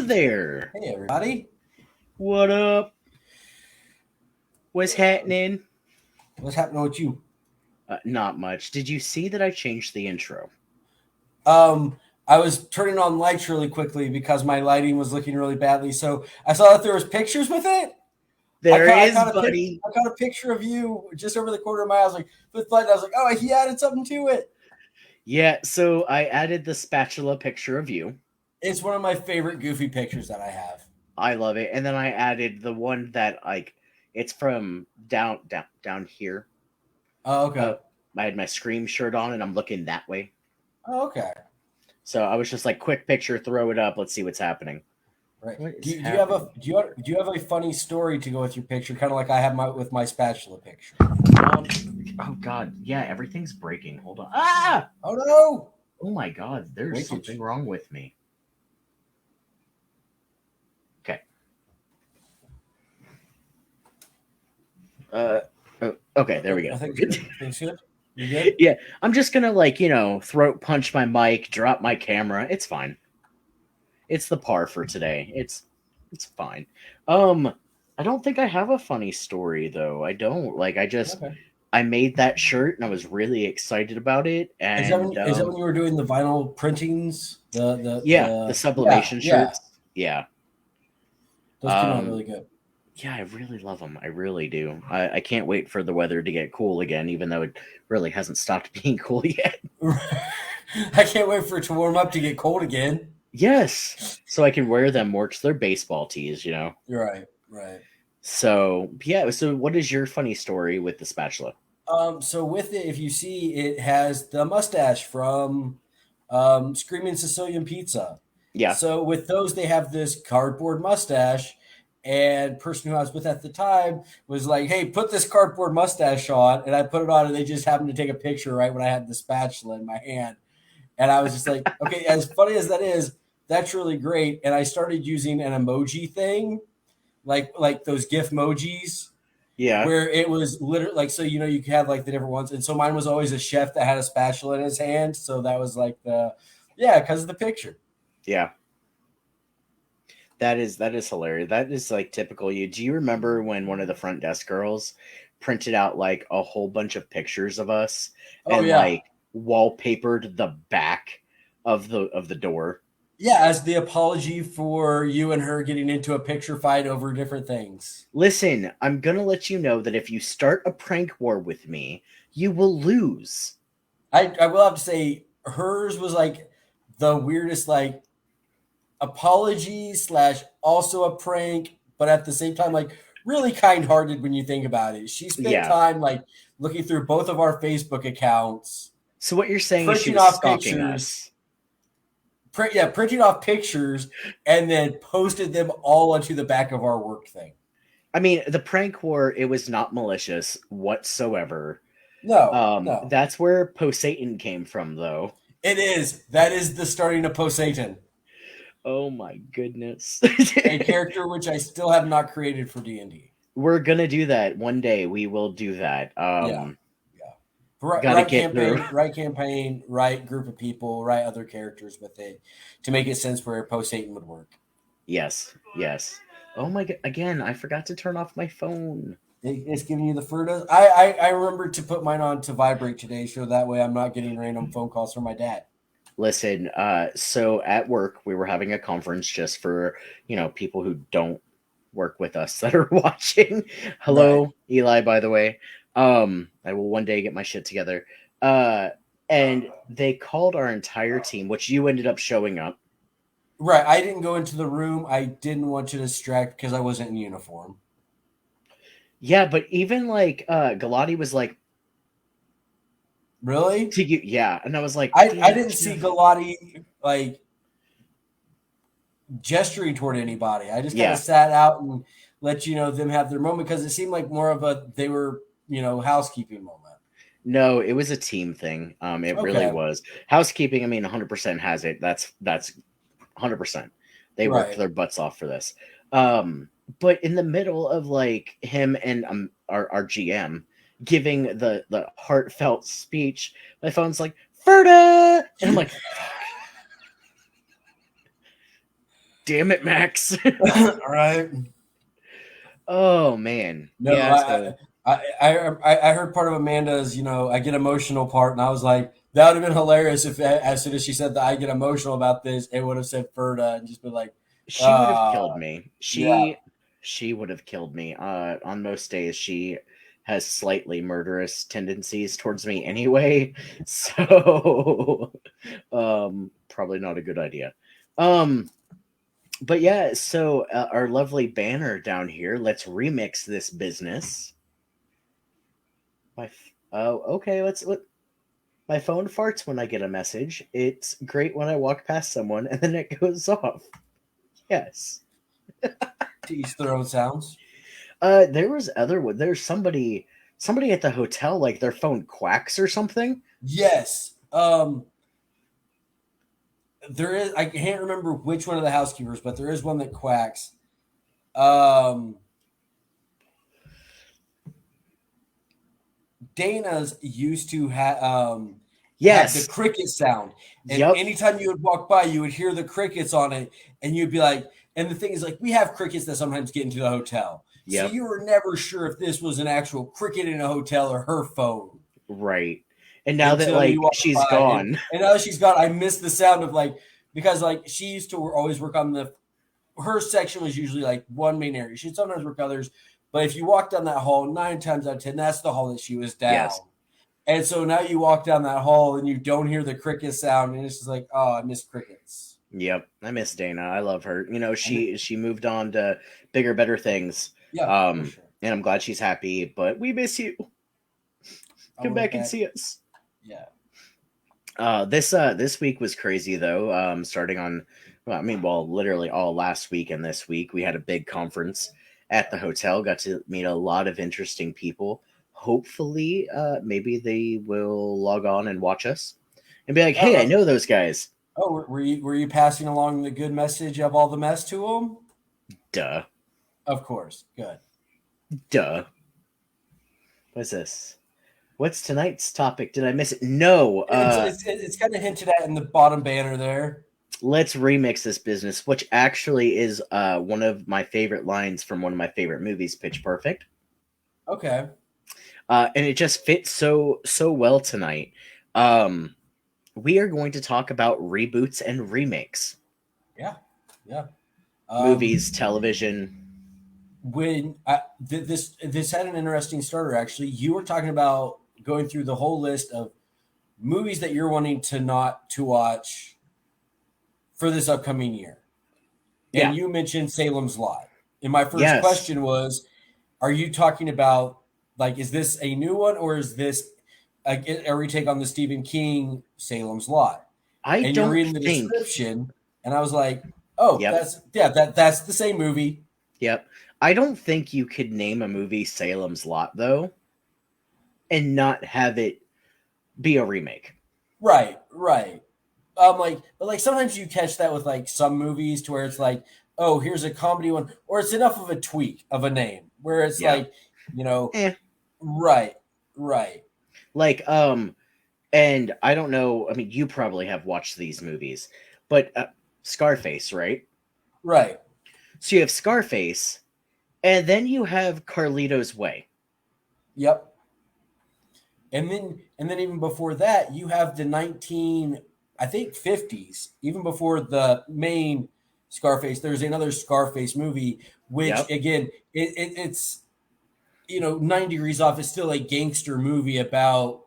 there. Hey, everybody. What up? What's happening? What's happening with you? Not much. Did you see that I changed the intro? Um, I was turning on lights really quickly because my lighting was looking really badly. So I saw that there was pictures with it. There is, buddy. I caught a picture of you just over the corner of my eye. I was like, with light, I was like, oh, he added something to it. Yeah, so I added the spatula picture of you. It's one of my favorite goofy pictures that I have. I love it. And then I added the one that it's from down here. Oh, okay. I had my Scream shirt on and I'm looking that way. Oh, okay. So I was just like, quick picture, throw it up, let's see what's happening. Right. What Do is you have happening? do you have a funny story to go with your picture, kind of like I have with my spatula picture? Oh god, yeah, everything's breaking. Hold on. Ah! Oh no! Oh my god, there's Breakage. something wrong with me. Okay. Okay, there we go. I think things good. You good? Yeah, I'm just gonna throat punch my mic, drop my camera. It's fine. It's the par for today. It's fine. I don't think I have a funny story though. I don't. Okay. I made that shirt and I was really excited about it. And Is that when you were doing the vinyl printings? The sublimation yeah. shirts. Yeah. Those came out really good. Yeah, I really love them. I really do. I can't wait for the weather to get cool again, even though it really hasn't stopped being cool yet. I can't wait for it to warm up to get cold again. Yes, so I can wear them more because they're baseball tees, Right. So, yeah, so what is your funny story with the spatula? So with it, if you see, it has the mustache from Screaming Sicilian Pizza. Yeah. So with those, they have this cardboard mustache, and person who I was with at the time was like, "Hey, put this cardboard mustache on," and I put it on, and they just happened to take a picture right when I had the spatula in my hand, and I was just like, "Okay, as funny as that is, that's really great." And I started using an emoji thing, like those GIF emojis. Yeah. Where it was literally like, so you could have like the different ones, and so mine was always a chef that had a spatula in his hand, so that was like because of the picture. Yeah. That is hilarious. That is like typical you. Do you remember when one of the front desk girls printed out like a whole bunch of pictures of us and like wallpapered the back of the door? Yeah, as the apology for you and her getting into a picture fight over different things. Listen, I'm gonna let you know that if you start a prank war with me, you will lose. I will have to say hers was like the weirdest, like apology / also a prank, but at the same time like really kind-hearted when you think about it. She spent time like looking through both of our Facebook accounts. So what you're saying is she printing was off stalking pictures. us. Printing off pictures and then posted them all onto the back of our work thing. I mean, the prank war, it was not malicious whatsoever. No. That's where Po-Satan came from, though. It is. That is the starting of Po-Satan. Oh my goodness. A character which I still have not created for D&D. We're gonna do that one day. We will do that. Right campaign, right group of people, right other characters with it to make it sense where Po-Satan would work. Yes. Oh my god! Again, I forgot to turn off my phone. It's giving you the Furta. I remembered to put mine on to vibrate today, so that way I'm not getting random phone calls from my dad. Listen, so at work we were having a conference just for people who don't work with us that are watching. Hello, right. Eli, by the way. I will one day get my shit together. And they called our entire team, which you ended up showing up. Right. I didn't go into the room. I didn't want to distract because I wasn't in uniform. Yeah, but even like Galati was like, really? To you, yeah. And I was like, I didn't see Galati like gesturing toward anybody. I just kind of sat out and let them have their moment because it seemed like more of they were housekeeping moment. No, it was a team thing. It really was housekeeping. I mean, 100% has it. That's 100%. They worked their butts off for this. But in the middle of like him and our GM giving the heartfelt speech, my phone's like, Ferda! And I'm like, fuck. Damn it, Max. All right. Oh man. No, Yeah, so I heard part of Amanda's, I get emotional part, and I was like, that would have been hilarious if as soon as she said that I get emotional about this, it would have said Ferda and just been like, she would have killed me. yeah, She would have killed me. On most days she has slightly murderous tendencies towards me anyway. So probably not a good idea. Um but yeah, so our lovely banner down here, let's remix this business. Oh, okay, my phone farts when I get a message. It's great when I walk past someone and then it goes off. Yes. to each their own sounds. There was other one. There's somebody at the hotel, like their phone quacks or something. Yes. There is, I can't remember which one of the housekeepers, but there is one that quacks. Dana's used to have the Yes. cricket sound, and Yep. anytime you would walk by, you would hear the crickets on it, and you'd be like, and the thing is, like, we have crickets that sometimes get into the hotel, so Yep. you were never sure if this was an actual cricket in a hotel or her phone Right. And now that until you like walk she's by, gone. and now that she's gone, I miss the sound of like, because like she used to always work on her section was usually like one main area. She'd sometimes work others, but if you walk down that hall, 9 times out of 10, that's the hall that she was down. Yes. And so now you walk down that hall and you don't hear the cricket sound, and it's just like, oh, I miss crickets. Yep. I miss Dana. I love her. And She moved on to bigger, better things. yeah, for sure. And I'm glad she's happy, but we miss you. Come back and see us. Yeah. This week was crazy though. Starting on, literally all last week and this week we had a big conference at the hotel. Got to meet a lot of interesting people. Hopefully, maybe they will log on and watch us and be like, "Hey, I know those guys." Oh, were you passing along the good message of all the mess to them? Duh. Of course. Good. Duh. What's this? What's tonight's topic? Did I miss it? No. It's kind of hinted at in the bottom banner there. Let's remix this business, which actually is one of my favorite lines from one of my favorite movies, Pitch Perfect. Okay. And it just fits so well tonight. We are going to talk about reboots and remakes. Yeah. Yeah. Movies, television. When this had an interesting starter, actually. You were talking about going through the whole list of movies that you're wanting to not to watch for this upcoming year. And you mentioned Salem's Lot. And my first question was, are you talking about, like, is this a new one, or is this a retake on the Stephen King Salem's Lot? And you're reading the description, and I was like, oh, that's the same movie. Yep. I don't think you could name a movie Salem's Lot, though, and not have it be a remake. Right. But sometimes you catch that with like some movies to where it's like, oh, here's a comedy one, or it's enough of a tweak of a name where it's like, right. Like, and I don't know. I mean, you probably have watched these movies, but Scarface, right? Right. So you have Scarface, and then you have Carlito's Way. Yep. And then even before that, you have the 50s, even before the main Scarface, there's another Scarface movie, which again, it's 9 degrees off. It's still a gangster movie about,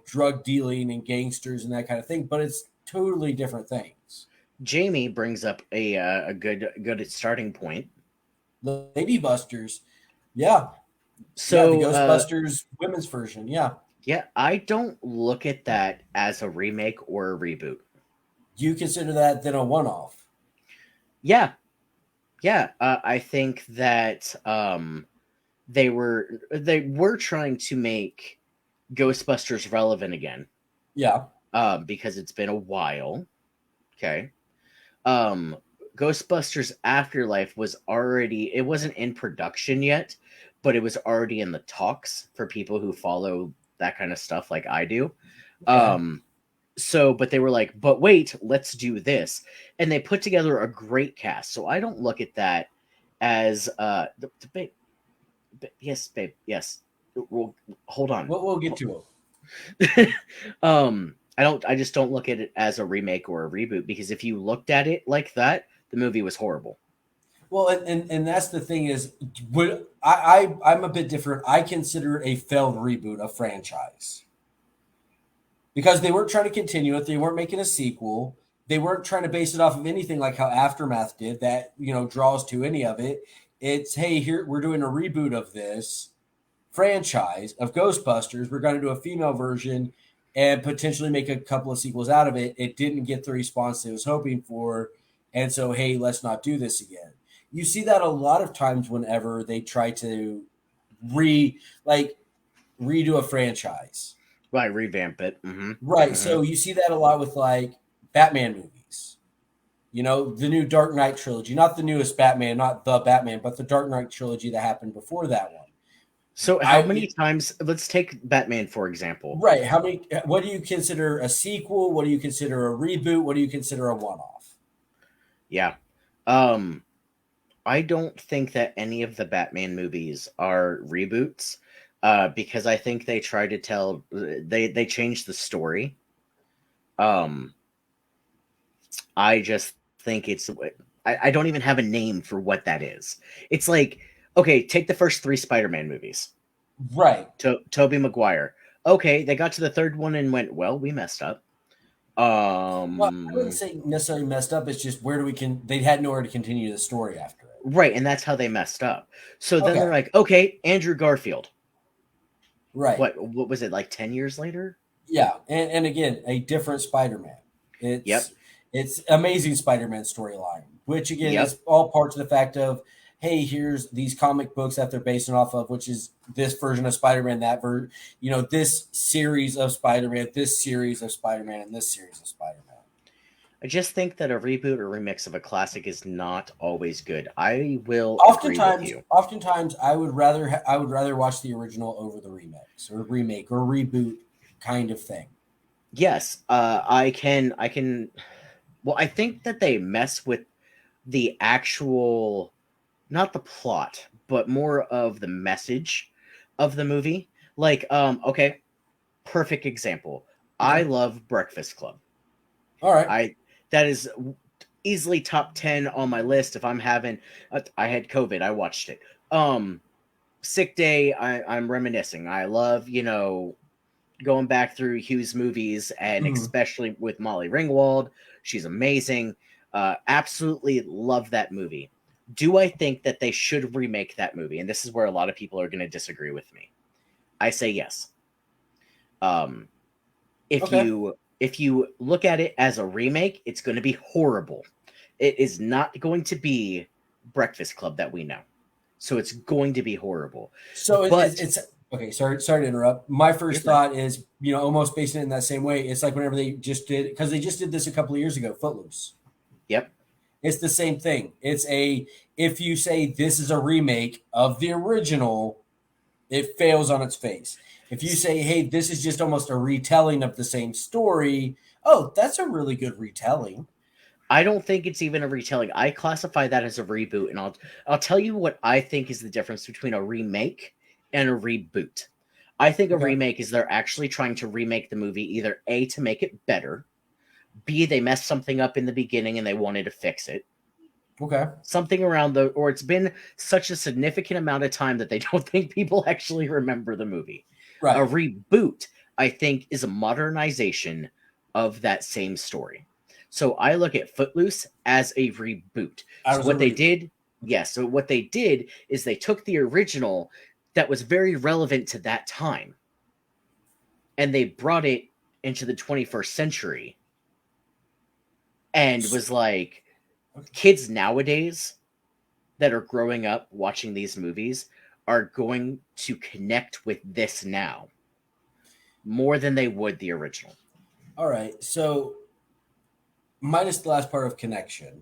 drug dealing and gangsters and that kind of thing, but it's totally different things. Jamie brings up a good starting point. The Lady Busters. Yeah. So the Ghostbusters women's version. Yeah. Yeah, I don't look at that as a remake or a reboot. You consider that then a one-off? Yeah. I think that they were trying to make Ghostbusters relevant again. Yeah. Because it's been a while. Okay. Ghostbusters Afterlife it wasn't in production yet, but it was already in the talks for people who follow that kind of stuff like I do. Okay. So, but they were like, but wait, let's do this. And they put together a great cast. So I don't look at that as the babe, yes, babe, yes. Well, hold on. We'll get to I just don't look at it as a remake or a reboot, because if you looked at it like that, the movie was horrible. Well, and that's the thing is, I'm a bit different. I consider it a failed reboot of franchise because they weren't trying to continue it. They weren't making a sequel. They weren't trying to base it off of anything like how Aftermath did that, draws to any of it. It's, hey, here we're doing a reboot of this franchise of Ghostbusters. We're going to do a female version and potentially make a couple of sequels out of it. It didn't get the response it was hoping for. And so, hey, let's not do this again. You see that a lot of times whenever they try to redo a franchise. Right, revamp it. Mm-hmm. Right. Mm-hmm. So you see that a lot with like Batman movies. The new Dark Knight trilogy, not the newest Batman, not the Batman, but the Dark Knight trilogy that happened before that one. So how many times, let's take Batman, for example. Right. What do you consider a sequel? What do you consider a reboot? What do you consider a one-off? Yeah. I don't think that any of the Batman movies are reboots, because I think they try to tell, they changed the story. I just think I don't even have a name for what that is. It's like, okay, take the first 3 Spider-Man movies. Right. Tobey Maguire. Okay, they got to the 3rd one and went, well, we messed up. Well, I wouldn't say necessarily messed up. It's just they had nowhere to continue the story after it. Right, and that's how they messed up. So then they're like, okay, Andrew Garfield. Right. What was it, like 10 years later? Yeah, and again, a different Spider-Man. It's Amazing Spider-Man storyline, which again is all parts of the fact of, hey, here's these comic books that they're basing off of, which is this version of Spider-Man, that version, this series of Spider-Man, this series of Spider-Man, and this series of Spider-Man. I just think that a reboot or remix of a classic is not always good. I will agree with you. Oftentimes, I would rather watch the original over the remix or remake or reboot kind of thing. Yes, I can. Well, I think that they mess with the actual, not the plot, but more of the message of the movie. Like, okay, perfect example. Okay. I love Breakfast Club. All right. That is easily top 10 on my list. If I'm having, I had COVID, I watched it. Sick day, I'm reminiscing. I love, going back through Hugh's movies, and especially with Molly Ringwald. She's amazing. Absolutely love that movie. Do I think that they should remake that movie? And this is where a lot of people are going to disagree with me. I say yes. If you look at it as a remake, it's going to be horrible. It is not going to be Breakfast Club that we know. So it's going to be horrible. So it's okay. Sorry to interrupt. My first thought is, almost based it in that same way. It's like whenever they just did this a couple of years ago, Footloose. Yep. It's the same thing. If you say this is a remake of the original, it fails on its face. If you say, hey, this is just almost a retelling of the same story, oh, that's a really good retelling. I don't think it's even a retelling. I classify that as a reboot, and I'll tell you what I think is the difference between a remake and a reboot. I think a remake is they're actually trying to remake the movie, either A, to make it better, B, they messed something up in the beginning and they wanted to fix it. Okay. Something around or it's been such a significant amount of time that they don't think people actually remember the movie. Right. A reboot, I think, is a modernization of that same story. So I look at Footloose as a reboot. So what they did is they took the original that was very relevant to that time, and they brought it into the 21st century, and was like, kids nowadays that are growing up watching these movies are going to connect with this now more than they would the original. All right. So minus the last part of connection.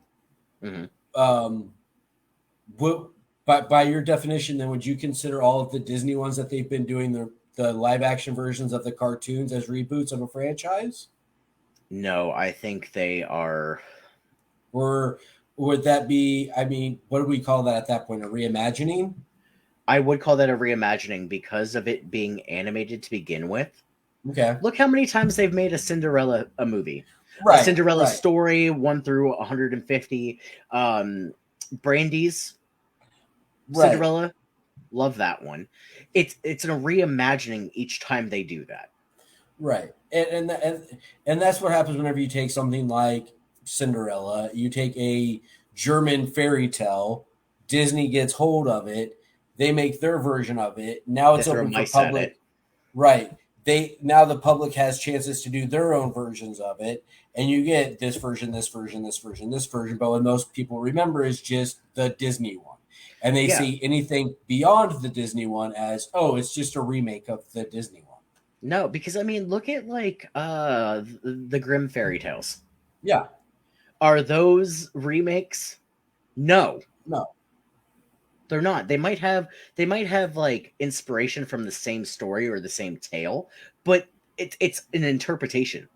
By your definition, then, would you consider all of the Disney ones that they've been doing the live action versions of the cartoons as reboots of a franchise? No, I think they are. Or would that be, I mean, what do we call that at that point? A reimagining? I would call that a reimagining because of it being animated to begin with. Okay. Look how many times they've made a Cinderella a movie. A Right, Cinderella right, story, 1 through 150. Brandy's right, Cinderella, love that one. It's a reimagining each time they do that. right. And that's what happens whenever you take something like Cinderella, you take a German fairy tale, Disney gets hold of it, they make their version of it. Now They it's throw open for mice at public. it. Right. They now the public has chances to do their own versions of it, and you get this version, this version, this version, this version. But what most people remember is just the Disney one, and they Yeah. see anything beyond the Disney one as, oh, it's just a remake of the Disney one. No, because I mean, look at like the Grimm fairy tales. Yeah. Are those remakes? No, No. they're not. They might have like inspiration from the same story or the same tale, but it's an interpretation.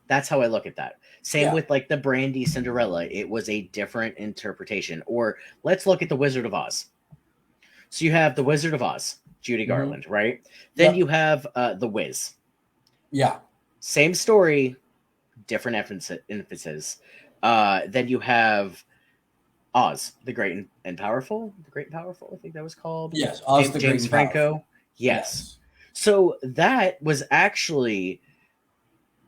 That's how I look at that. Same Yeah. with like the Brandy Cinderella. It was a different interpretation. Or let's look at the Wizard of Oz. So you have the Wizard of Oz, Judy Mm-hmm. Garland, right? Then Yep. you have the Wiz. Yeah. Same story, different emphasis. Then you have Oz, the Great and Powerful. The Great and Powerful, I think that was called. Yes. Oz the Great James and Franco. Powerful. Yes. Yes. So that was actually,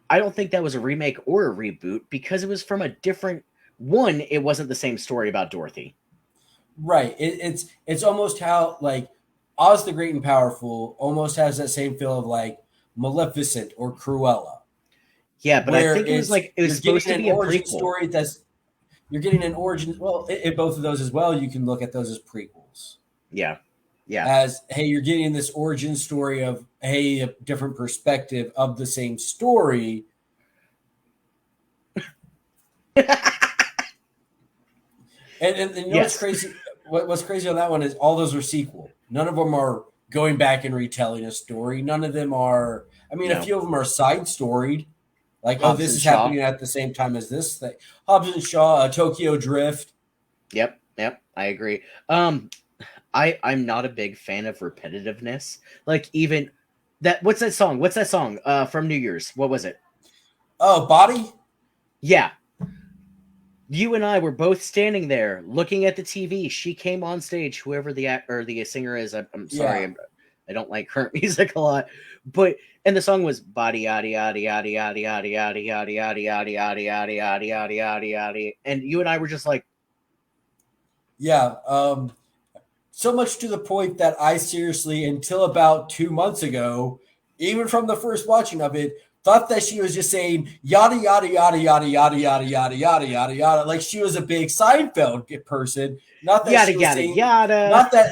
I don't think that was a remake or a reboot because it was from a different one. It wasn't the same story about Dorothy. Right. It's almost how like Oz the Great and Powerful almost has that same feel of like Maleficent or Cruella, Yeah, but I where think it's it was you're getting supposed to an be a origin prequel. story that's you're getting an origin. Well, in both of those as well, you can look at those as prequels. Yeah. Yeah. As hey, you're getting this origin story of hey, a different perspective of the same story. And you know what's Yes. crazy? What's crazy on that one is all those are sequel. None of them are going back and retelling a story. None of them are. I mean, a No. few of them are side storied. Like, oh, Hobbs this and is Shaw. happening at the same time as this thing. Hobbs and Shaw, Tokyo Drift. Yep. Yep. I agree. I'm not a big fan of repetitiveness. Like even that. What's that song? What's that song? From New Year's. What was it? Oh, Body. Yeah. You and I were both standing there looking at the TV. She came on stage, whoever the act or the singer is. I'm sorry, Yeah, I don't like current music a lot, but and the song was body yaddy yaddy yaddy yaddy yaddy yaddy yaddy yaddy yaddy yaddy yaddy yaddy yaddy yaddy yaddy, and you and I were just like, yeah. So much to the point that I seriously, until about 2 months ago, even from the first watching of it, thought that she was just saying yada yada yada yada yada yada yada yada yada yada, like she was a big Seinfeld person. Not that yada she was yada saying, yada.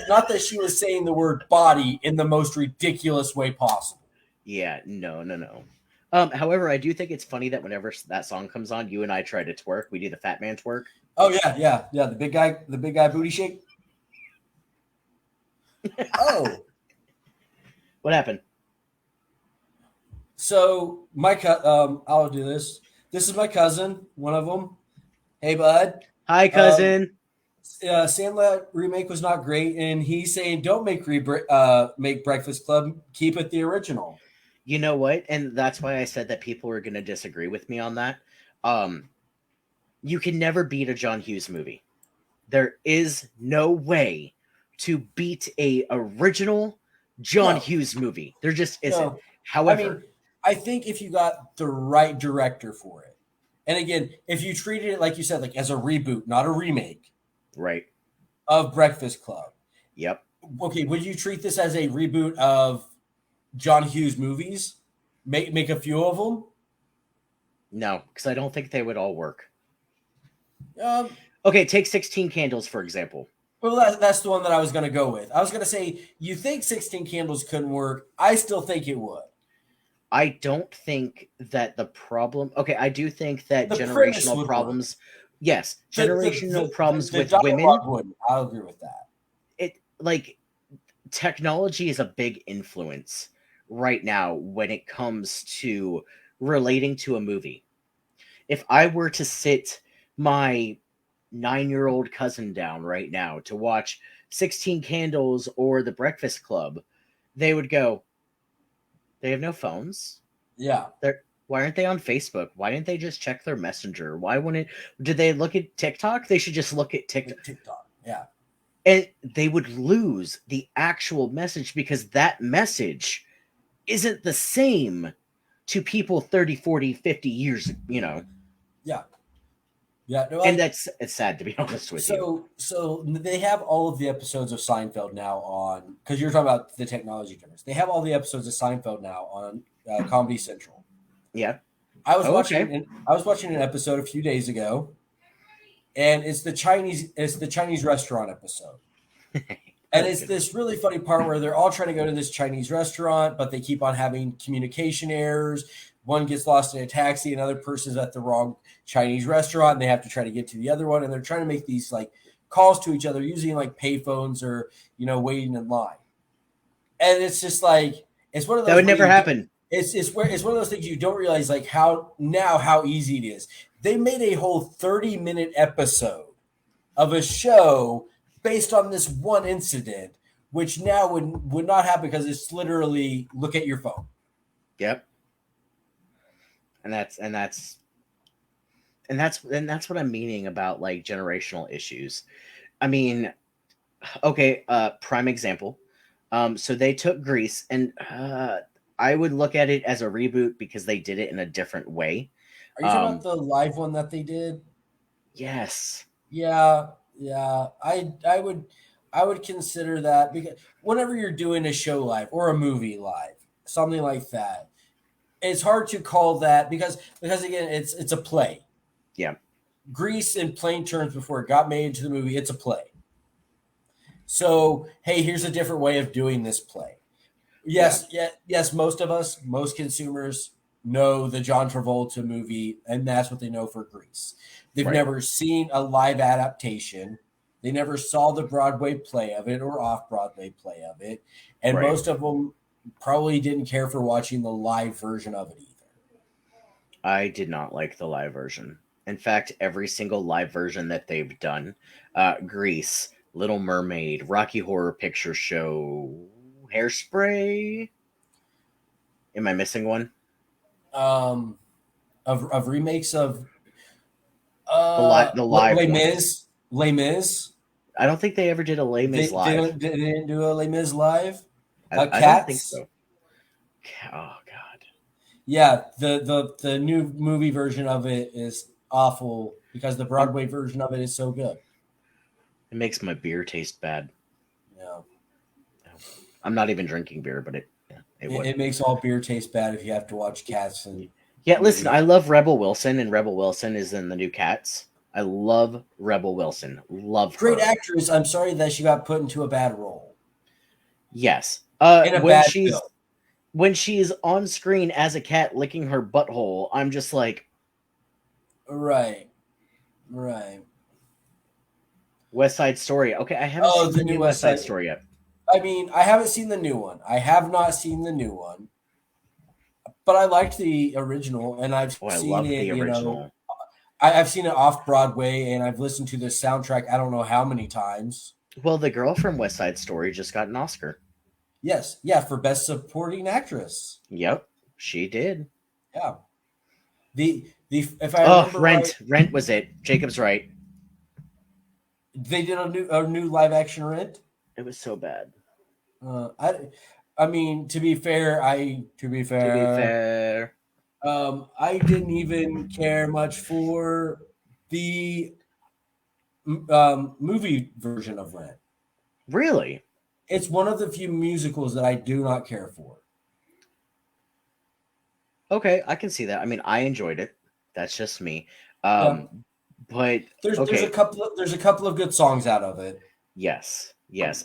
not that she was saying the word body in the most ridiculous way possible. Yeah, no, no, no. However, I do think it's funny that whenever that song comes on, you and I try to twerk. We do the fat man twerk. Oh yeah, yeah, yeah. The big guy booty shake. Oh, What happened? so I'll do this. This is my cousin, one of them. Hey, bud. Hi, Um, cousin. Sandlot remake was not great, and he's saying don't make Breakfast Club, keep it the original. You know what? And that's why I said that people are going to disagree with me on that. Um, you can never beat a John Hughes movie. There is no way to beat a original John No, Hughes movie. There just isn't. no. I mean, However, I think if you got the right director for it, and again, if you treated it like you said, like as a reboot, not a remake right. of Breakfast Club. Yep. Okay, would you treat this as a reboot of John Hughes movies? Make a few of them. No, because I don't think they would all work. Um, Okay, take 16 Candles, for example. well, that's the one that I was going to go with. I was going to say, you think 16 Candles couldn't work. I still think it would. I don't think that the problem. Okay, I do think that The premise generational would work. problems. Yes, generational problems The with women. dialogue wouldn't. I'll agree with that. It like technology is a big influence right now when it comes to relating to a movie. If I were to sit my 9-year-old cousin down right now to watch 16 Candles or The Breakfast Club, they would go, they have no phones. Yeah. Why aren't they on Facebook? Why didn't they just check their messenger? Why wouldn't did they look at TikTok? They should just look at TikTok. Yeah. And they would lose the actual message because that message isn't the same to people 30, 40, 50 years, Yeah. No, and it's sad, to be honest with you. So they have all of the episodes of Seinfeld now on, because you're talking about the technology difference. They have all the episodes of Seinfeld now on Comedy Central. Yeah. I was watching an episode a few days ago, and it's the Chinese restaurant episode. And it's this really funny part where they're all trying to go to this Chinese restaurant, but they keep on having communication errors. One gets lost in a taxi, another person's at the wrong Chinese restaurant, and they have to try to get to the other one. And they're trying to make these like calls to each other using like payphones or, waiting in line. And it's just like, it's one of those that would never happen. It's one of those things you don't realize like how easy it is. They made a whole 30-minute episode of a show based on this one incident, which now would not happen because it's literally look at your phone. Yep. And that's what I'm meaning about like generational issues. I mean, okay, prime example. So they took Grease, and I would look at it as a reboot because they did it in a different way. Are you talking about the live one that they did? Yes. Yeah. I would consider that, because whenever you're doing a show live or a movie live, something like that, it's hard to call that because again, it's a play. Yeah. Grease, in plain terms, before it got made into the movie, it's a play. So, hey, here's a different way of doing this play. Yes, most consumers know the John Travolta movie, and that's what they know for Grease. They've never seen a live adaptation. They never saw the Broadway play of it or off-Broadway play of it. And most of them probably didn't care for watching the live version of it either. I did not like the live version. In fact, every single live version that they've done, Grease, Little Mermaid, Rocky Horror Picture Show, Hairspray. Am I missing one? Of remakes of the live Les Mis. I don't think they ever did a Les Mis live. They didn't do a Les Mis live. I don't think so. Oh God. Yeah, the new movie version of it is awful because the Broadway version of it is so good. It makes my beer taste bad. Yeah. I'm not even drinking beer, but it makes all beer taste bad if you have to watch Cats. And listen, I love Rebel Wilson, and Rebel Wilson is in the new Cats. I love Rebel Wilson. Love great her. actress. I'm sorry that she got put into a bad role. Yes. Film. When she's on screen as a cat licking her butthole, I'm just like, right. West Side Story. Okay, I haven't seen the new West Side Story yet. I mean, I haven't seen the new one. I have not seen the new one, but I liked the original, and I've seen I love the original. I've seen it off Broadway, and I've listened to the soundtrack I don't know how many times. Well, the girl from West Side Story just got an Oscar. Yes, yeah, for Best Supporting Actress. Yep, she did. Yeah. If I Rent was it? Jacob's right. They did a new live action Rent. It was so bad. I mean, to be fair, I didn't even care much for the movie version of Rent. Really? It's one of the few musicals that I do not care for. Okay, I can see that. I mean, I enjoyed it. That's just me. But there's a couple of good songs out of it. Yes.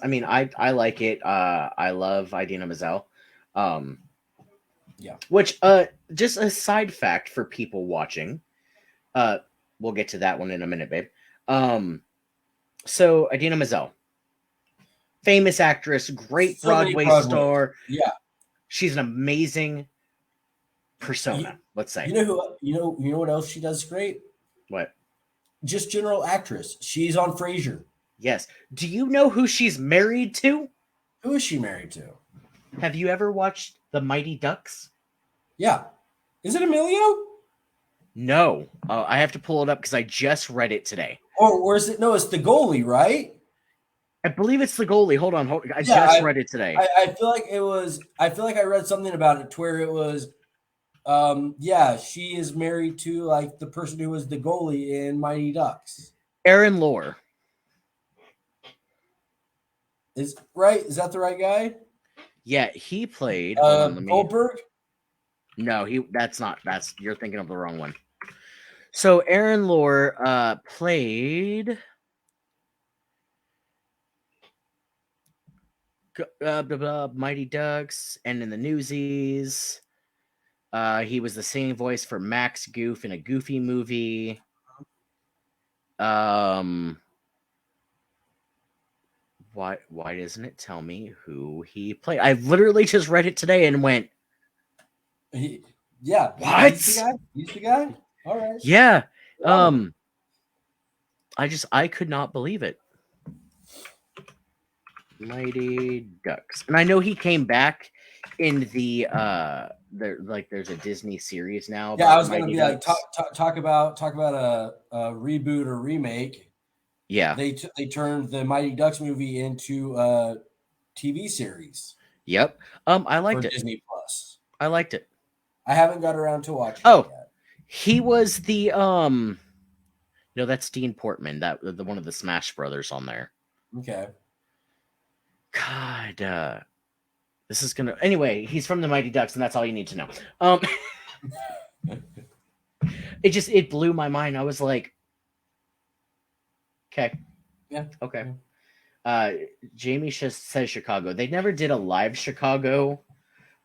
I mean, I like it. I love Idina Menzel. Yeah. Which just a side fact for people watching. We'll get to that one in a minute, babe. So Idina Menzel, famous actress, great Broadway star. Yeah. She's an amazing persona. Let's say. You know who? You know what else she does great? What? Just general actress. She's on Frasier. Yes. Do you know who she's married to? Who is she married to? Have you ever watched The Mighty Ducks? Yeah. Is it Emilio? No. I have to pull it up because I just read it today. Or is it? No, it's the goalie, right? I believe it's the goalie. Hold on. I Yeah, just read it today. I feel like it was. I feel like I read something about it to where it was. Yeah, she is married to like the person who was the goalie in Mighty Ducks. Aaron Lohr. Is right? Is that the right guy? Yeah, he played. Hold on, Goldberg. No, that's not. You're thinking of the wrong one. So Aaron Lohr played Mighty Ducks and in the Newsies. He was the singing voice for Max Goof in a Goofy movie. Why doesn't it tell me who he played? I literally just read it today and went, yeah. What? He's the guy? All right. Yeah. I could not believe it. Mighty Ducks. And I know he came back in the there's a Disney series now. Yeah, I was gonna be Ducks. Like talk about a reboot or remake. Yeah. They turned the Mighty Ducks movie into a TV series. Yep. I liked it. Disney Plus. I liked it. I haven't got around to watching it yet. He was the no, that's Dean Portman, that the one of the Smash Brothers on there. Okay. God, this is gonna anyway, he's from the Mighty Ducks, and that's all you need to know. It blew my mind. I was like, okay. Yeah. Okay. Jamie says Chicago. They never did a live Chicago.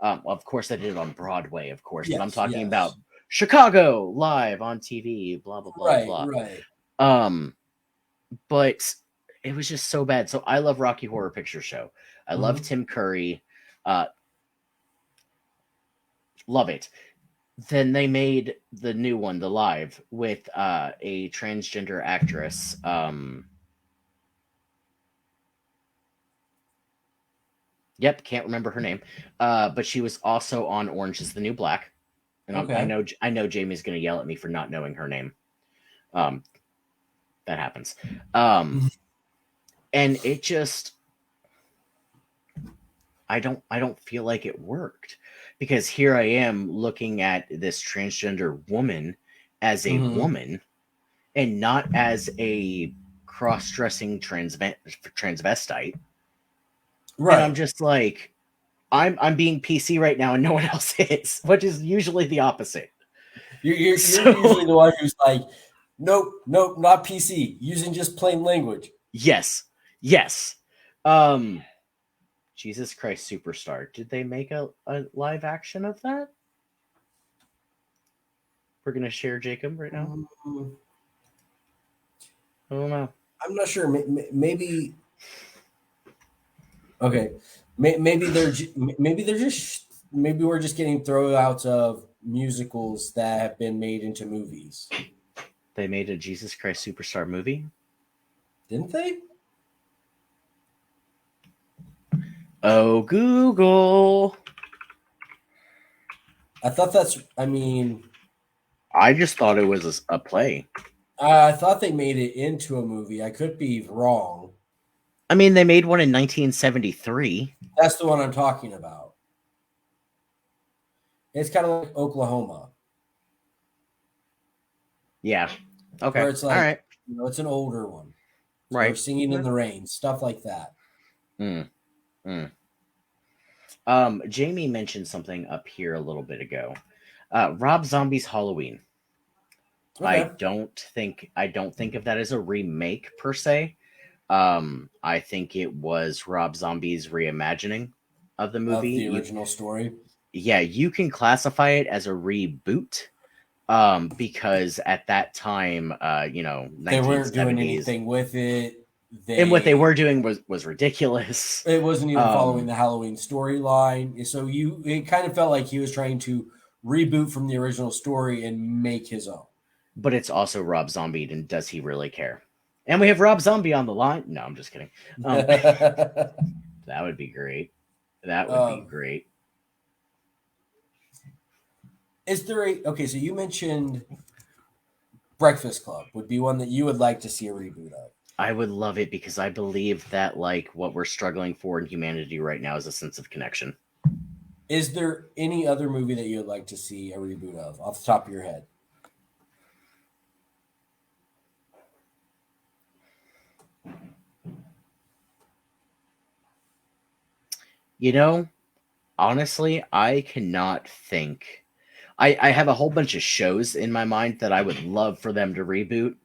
Of course, they did it on Broadway, of course, but I'm talking about Chicago live on TV, blah, blah, blah, blah. Right. But it was just so bad. So I love Rocky Horror Picture Show. I love Tim Curry. Love it. Then they made the new one, the live, with a transgender actress. Yep, can't remember her name. But she was also on Orange is the New Black. And I know Jamie's going to yell at me for not knowing her name. That happens. And it just, I don't feel like it worked, because here I am looking at this transgender woman as a woman and not as a cross-dressing transvestite. Right. And I'm just like, I'm being PC right now and no one else is, which is usually the opposite. You're usually the one who's like, nope, not PC, using just plain language. Yes. Jesus Christ Superstar. Did they make a live action of that? We're going to share Jacob right now. I don't know. I'm not sure. Maybe. Okay. Maybe we're just getting throwouts of musicals that have been made into movies. They made a Jesus Christ Superstar movie? Didn't they? Oh, Google. I thought I just thought it was a play. I thought they made it into a movie. I could be wrong. I mean, they made one in 1973. That's the one I'm talking about. It's kind of like Oklahoma. Yeah. Okay. Where it's like, all right. It's an older one. Right. Or Singing in the Rain, stuff like that. Jamie mentioned something up here a little bit ago. Rob Zombie's Halloween. Okay. I don't think of that as a remake per se. I think it was Rob Zombie's reimagining of the movie, of the original story. Yeah, you can classify it as a reboot, because at that time, they weren't doing anything with it. And what they were doing was ridiculous. It wasn't even following the Halloween storyline. So it kind of felt like he was trying to reboot from the original story and make his own. But it's also Rob Zombie, and does he really care? And we have Rob Zombie on the line. No, I'm just kidding. That would be great. That would be great. Is there okay? So you mentioned Breakfast Club would be one that you would like to see a reboot of. I would love it because I believe that like what we're struggling for in humanity right now is a sense of connection. Is there any other movie that you would like to see a reboot of off the top of your head? You know, honestly, I cannot think. I have a whole bunch of shows in my mind that I would love for them to reboot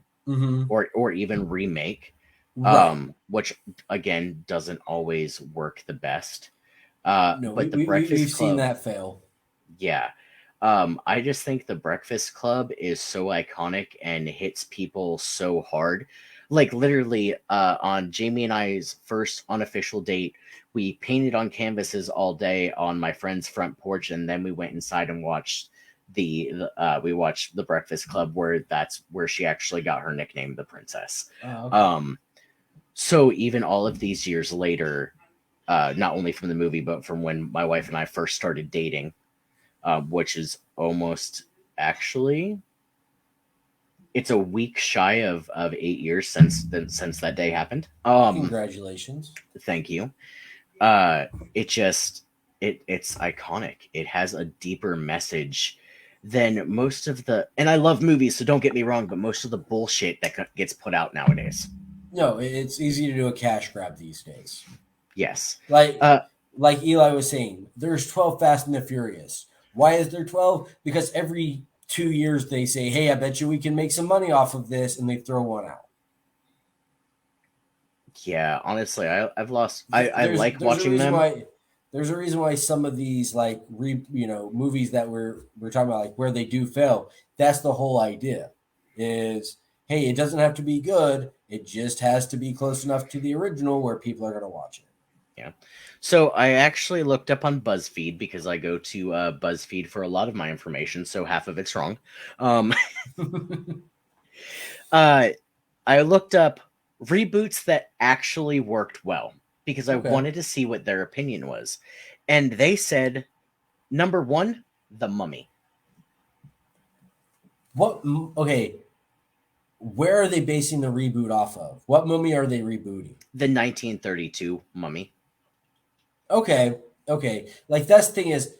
or even remake, Right. which again doesn't always work the best. No, But the Breakfast we've seen Club, that fail. yeah. I just think the Breakfast Club is so iconic and hits people so hard. Like literally, on Jamie and I's first unofficial date, we painted on canvases all day on my friend's front porch, and then we went inside and watched we watched the Breakfast Club, where that's where she actually got her nickname, the Princess. Oh, okay. So even all of these years later, not only from the movie but from when my wife and I first started dating, which is almost actually it's a week shy of 8 years since that day happened. Congratulations. Thank you. It just it's iconic. It has a deeper message than most of the, and I love movies, so don't get me wrong, but most of the bullshit that gets put out nowadays. No, it's easy to do a cash grab these days. Yes. Like Eli was saying, there's 12 Fast and the Furious. Why is there 12? Because every 2 years they say, hey, I bet you we can make some money off of this, and they throw one out. Yeah, honestly, I've lost. I like watching them. There's a reason why some of these movies that we're talking about, like where they do fail. That's the whole idea. Is hey, it doesn't have to be good. It just has to be close enough to the original where people are going to watch it. Yeah. So I actually looked up on BuzzFeed because I go to BuzzFeed for a lot of my information, so half of it's wrong. I looked up reboots that actually worked well because I wanted to see what their opinion was. And they said, number 1, The Mummy. What? Okay. Where are they basing the reboot off of? What mummy are they rebooting? The 1932 Mummy. Okay. Like that's the thing is,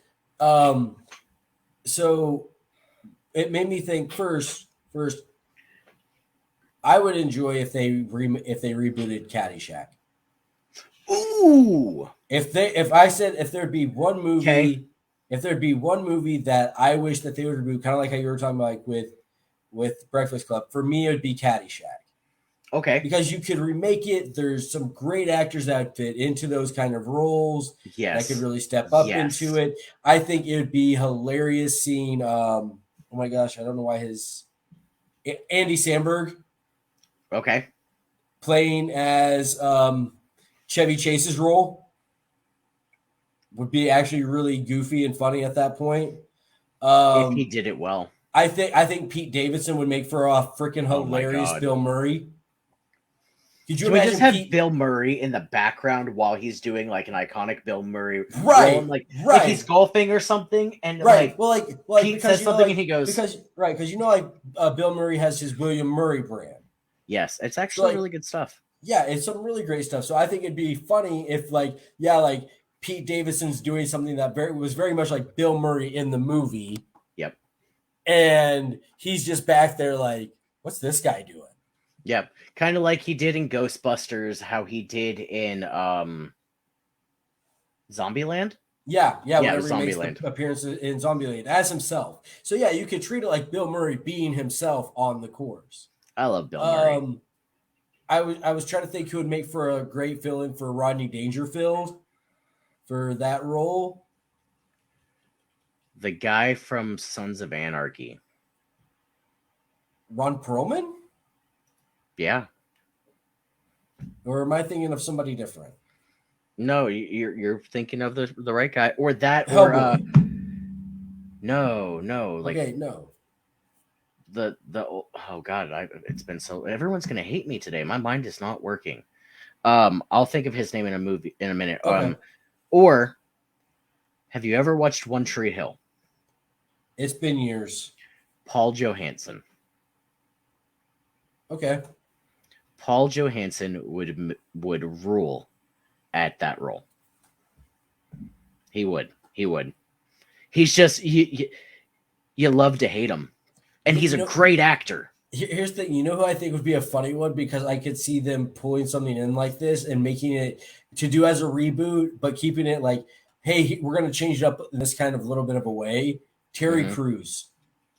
so it made me think first. I would enjoy if they rebooted Caddyshack. Ooh. If there'd be one movie, that I wish that they would reboot, kind of like how you were talking about, like with Breakfast Club. For me, it would be Caddyshack. Okay. Because you could remake it. There's some great actors that fit into those kind of roles. Yes. That could really step up into it. I think it would be hilarious seeing, oh my gosh, I don't know why Andy Samberg. Okay. Playing as Chevy Chase's role would be actually really goofy and funny at that point. If he did it well. I think Pete Davidson would make for a freaking hilarious Bill Murray. Could you imagine just have Bill Murray in the background while he's doing like an iconic Bill Murray role, like he's golfing or something, and Pete says something and he goes because Bill Murray has his William Murray brand. Yes, it's actually really good stuff. Yeah, it's some really great stuff. So I think it'd be funny if Pete Davidson's doing something that was very much like Bill Murray in the movie. Yep. And he's just back there like, what's this guy doing? Yep. Kind of like he did in Ghostbusters, how he did in Zombieland. Yeah, whenever he makes the appearance in Zombieland as himself. So yeah, you could treat it like Bill Murray being himself on the course. I love Bill Murray. I was trying to think who would make for a great fill-in for Rodney Dangerfield for that role. The guy from Sons of Anarchy. Ron Perlman? Yeah. Or am I thinking of somebody different? No, you're thinking of the right guy, or that, Hellboy. No, like Okay, no. the oh god, it's been so everyone's gonna hate me today. My mind is not working. I'll think of his name in a minute. Okay. Or have you ever watched One Tree Hill? It's been years. Paul Johansson. Okay. Paul Johansson would rule at that role. He would. He would. He's just you love to hate him, and he's a great actor. Here's the thing. You know who I think would be a funny one, because I could see them pulling something in like this and making it to do as a reboot, but keeping it like, hey, we're going to change it up in this kind of little bit of a way. Terry Crews.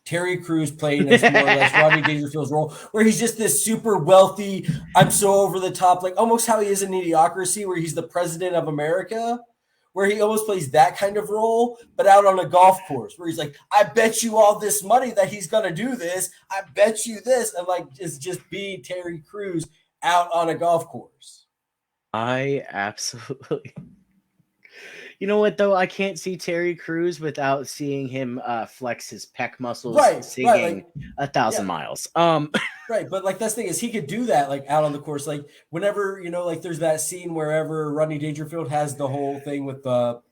Terry Crews playing as more or less Rodney Dangerfield's role, where he's just this super wealthy, I'm so over the top, like almost how he is in Idiocracy, where he's the president of America, where he almost plays that kind of role, but out on a golf course, where he's like, I bet you all this money that he's going to do this. I bet you this. And like, it's just being Terry Crews out on a golf course. I absolutely. You know what, though? I can't see Terry Crews without seeing him flex his pec muscles singing like, 1,000 miles. Right, but like that's the thing is he could do that like out on the course, like whenever like there's that scene wherever Rodney Dangerfield has the whole thing with the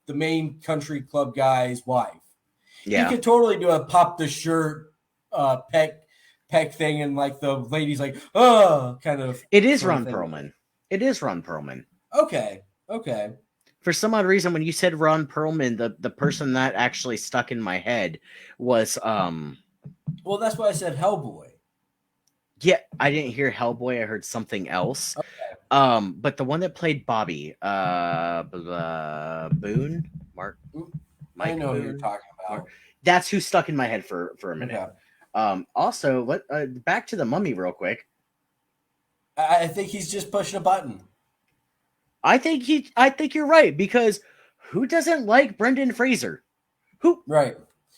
main country club guy's wife. Yeah, he could totally do a pop the shirt peck thing, and like the lady's like kind of. It is Ron Perlman. It is Ron Perlman. Okay. For some odd reason, when you said Ron Perlman, the person that actually stuck in my head was Well, that's why I said Hellboy. Yeah, I didn't hear Hellboy. I heard something else. Okay. But the one that played Bobby, Boone, Mike. I know who you're talking about. That's who stuck in my head for a minute. Okay. Also, back to the Mummy real quick. I think he's just pushing a button. I think you're right, because who doesn't like Brendan Fraser? Who? Right.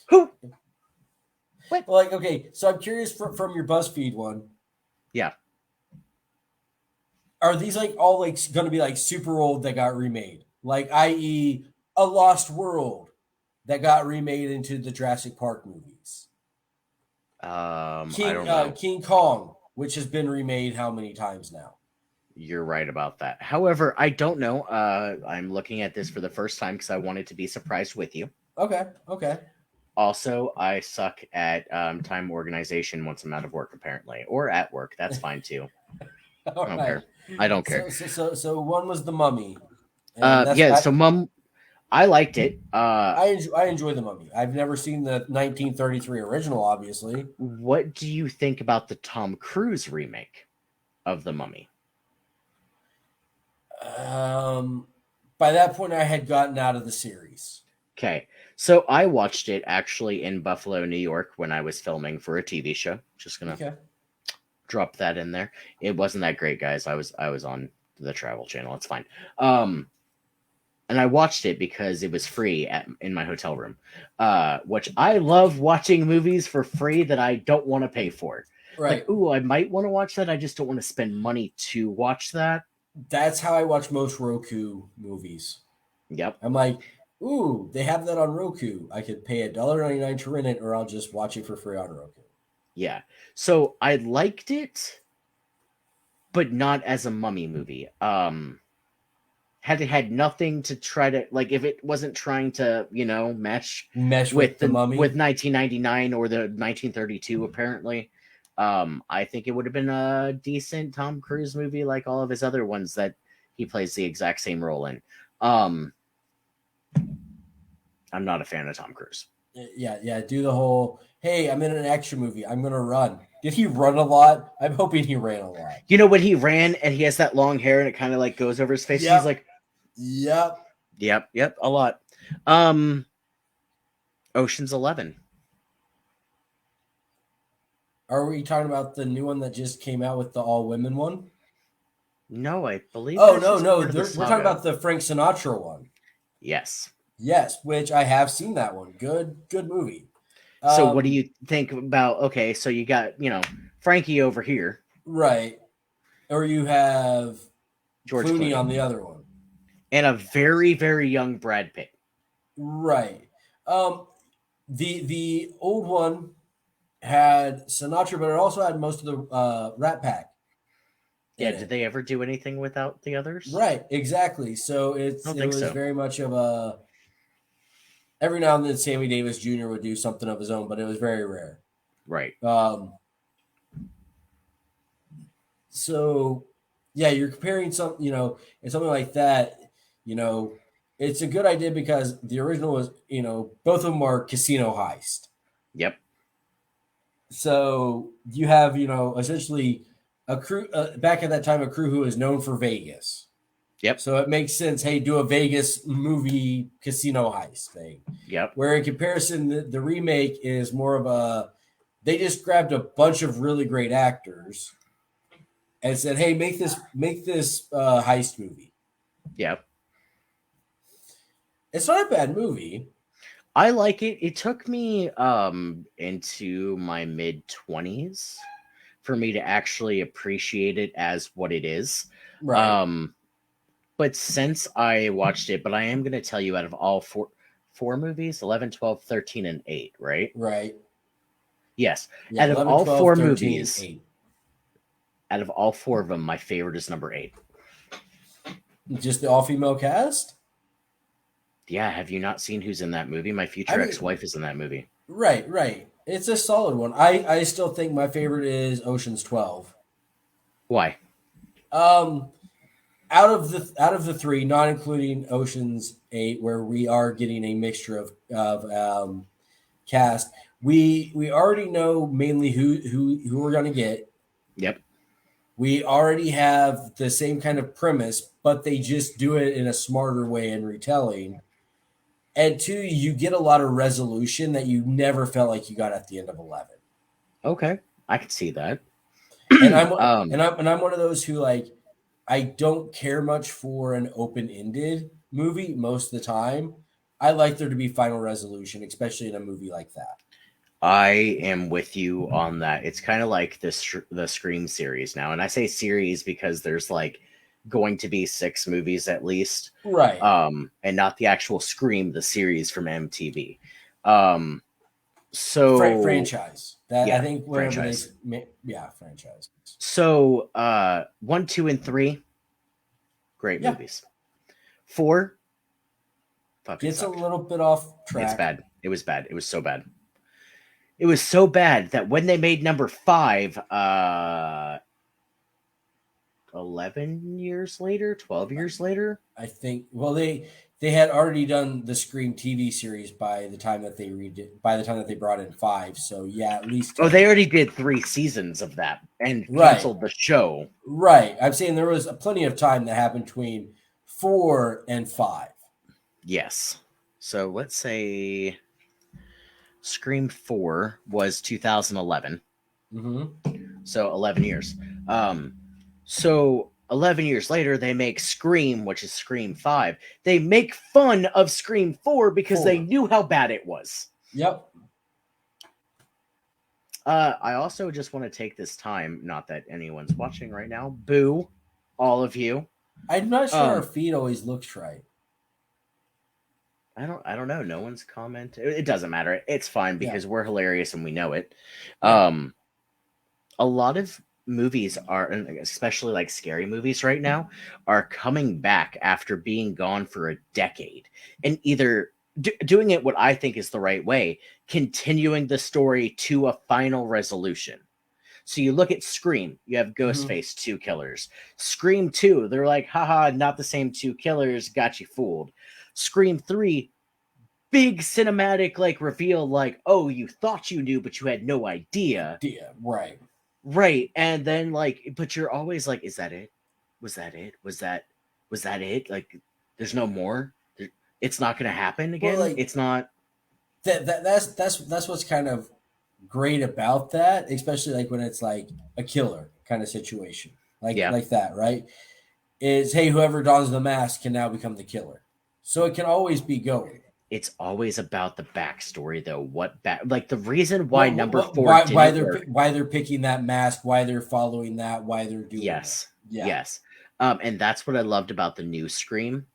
Who? What? Well, like, okay, so I'm curious from your BuzzFeed one. Yeah. Are these like all like going to be like super old that got remade? Like, i.e., A Lost World that got remade into the Jurassic Park movies. I don't know. King Kong, which has been remade how many times now? You're right about that. However, I don't know. I'm looking at this for the first time because I wanted to be surprised with you. Okay. Also, I suck at time organization once I'm out of work, apparently, or at work. That's fine too. I don't care. So one was The Mummy. So Mum, I liked it. I enjoy The Mummy. I've never seen the 1933 original, obviously. What do you think about the Tom Cruise remake of The Mummy? By that point, I had gotten out of the series. Okay, so I watched it actually in Buffalo, New York, when I was filming for a TV show. Just gonna drop that in there. It wasn't that great, guys. I was on the Travel Channel. It's fine. And I watched it because it was free in my hotel room, which I love watching movies for free that I don't want to pay for. Right. Like, ooh, I might want to watch that. I just don't want to spend money to watch that. That's how I watch most Roku movies. Yep. I'm like, ooh, they have that on Roku. I could pay $1.99 to rent it, or I'll just watch it for free on Roku. Yeah. So I liked it, but not as a Mummy movie. Had nothing to try to, like, if it wasn't trying to, mesh with the Mummy, with 1999 or the 1932, apparently. I think it would have been a decent Tom Cruise movie, like all of his other ones that he plays the exact same role in. I'm not a fan of Tom Cruise. Yeah. Do the whole, hey, I'm in an action movie, I'm gonna run. Did he run a lot? I'm hoping he ran a lot. When he ran and he has that long hair and it kind of like goes over his face, he's like, yep, a lot. Ocean's 11. Are we talking about the new one that just came out with the all-women one? No, I believe. Oh, no. We're talking about the Frank Sinatra one. Yes, which I have seen that one. Good movie. So what do you think about, okay, so you got, Frankie over here. Right. Or you have George Clooney on the other one. And a very, very young Brad Pitt. Right. The old one had Sinatra, but it also had most of the Rat Pack Yeah, in did it. they ever do anything without the others? Right, exactly. So I don't it think was so. very much of a every now and then Sammy Davis Jr. would do something of his own, but it was very rare. Right. Um, so yeah, you're comparing some, and something like that, you know, it's a good idea because the original was, both of them are casino heist. Yep. So you have, essentially a crew back at that time, a crew who is known for Vegas. Yep. So it makes sense. Hey, do a Vegas movie casino heist thing. Yep. Where in comparison, the remake is more of a they just grabbed a bunch of really great actors and said, "Hey, make this heist movie." Yep. It's not a bad movie, I like it. It took me into my mid 20s for me to actually appreciate it as what it is. right? Um but since I watched it, but I am going to tell you out of all four movies, 11, 12, 13, and 8, right? Right. Yes. Yeah, Out of 11, all 12, four 13, movies, 8. out of all four of them, my favorite is number 8. Just the all female cast? Yeah, have you not seen who's in that movie? My I future mean, ex-wife is in that movie. right, right. It's a solid one. I still think my favorite is Ocean's 12. Why? Um, out of the three, not including Ocean's 8, where we are getting a mixture of cast, we already know mainly who we're gonna get. Yep. We already have the same kind of premise, but they just do it in a smarter way in retelling. And two, you get a lot of resolution that you never felt like you got at the end of 11. Okay. I can see that. And I'm um and I'm one of those who like I don't care much for an open-ended movie most of the time. I like there to be final resolution, especially in a movie like that. I am with you on that. It's kind of like the Scream series now, and I say series because there's like going to be 6 movies at least, Right. and not the actual Scream, the series from MTV. Um, so Franchise. That I yeah, think whenever franchise. yeah, franchise. So 1, 2, and 3, great Yeah, movies. 4 fucking gets a sucked. little bit off It's track. bad. It was bad. It was so bad. It was so bad that when they made number 5, 11 years later, 12 years later. I think. Well, they had already done the Scream TV series by the time that they redid. By the time that they brought in 5, so yeah, at least Oh, 10. they already did 3 seasons of that and Right, canceled the show. right. I'm saying there was plenty of time that happened between 4 and 5. Yes. So let's say Scream 4 was 2011. Mm-hmm. So 11 years. Um, so 11 years later, they make Scream, which is Scream 5. They make fun of Scream 4 because they 4. knew how bad it was. Yep. I also just want to take this time, not that anyone's watching right now, boo, all of you. I'm not sure our Um, feed always looks right. I don't know. No one's commented. It doesn't matter. It's fine Yeah. because we're hilarious and we know it. Yeah. Um, a lot of movies are, and especially like scary movies right now, are coming back after being gone for a decade and either doing it what I think is the right way, continuing the story to a final resolution. So you look at Scream, you have Mm-hmm. Ghostface, 2 killers. Scream 2, they're like, haha, not the same 2 killers, got you fooled. Scream 3, big cinematic like reveal, like, oh, you thought you knew, but you had no idea. Yeah. Right. Right. And then like, but you're always like, is that it? Was that it? Was that it? Like, there's no more. It's not gonna happen Well, again. like It's not. that's what's kind of great about that, especially like when it's like a killer kind of situation, Yeah. like that, right? Is hey, whoever dons the mask can now become the killer, so it can always be going. It's always about the backstory though. What back like the reason why number What 4 didn't work. why they're picking that mask, why they're following that, why they're doing it. Yes. Yeah. Yes. And that's what I loved about the new Scream.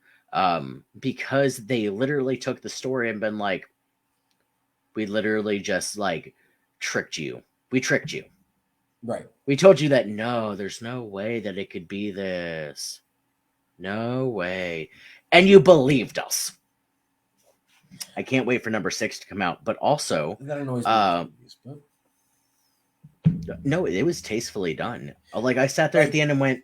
Because they literally took the story and been like, We literally just like tricked you. We tricked you. Right. We told you that no, there's no way that it could be this. No way. And you believed us. I can't wait for number 6 to come out. But also, That annoys me with movies, but no, it was tastefully done. Like I sat there at the end and went,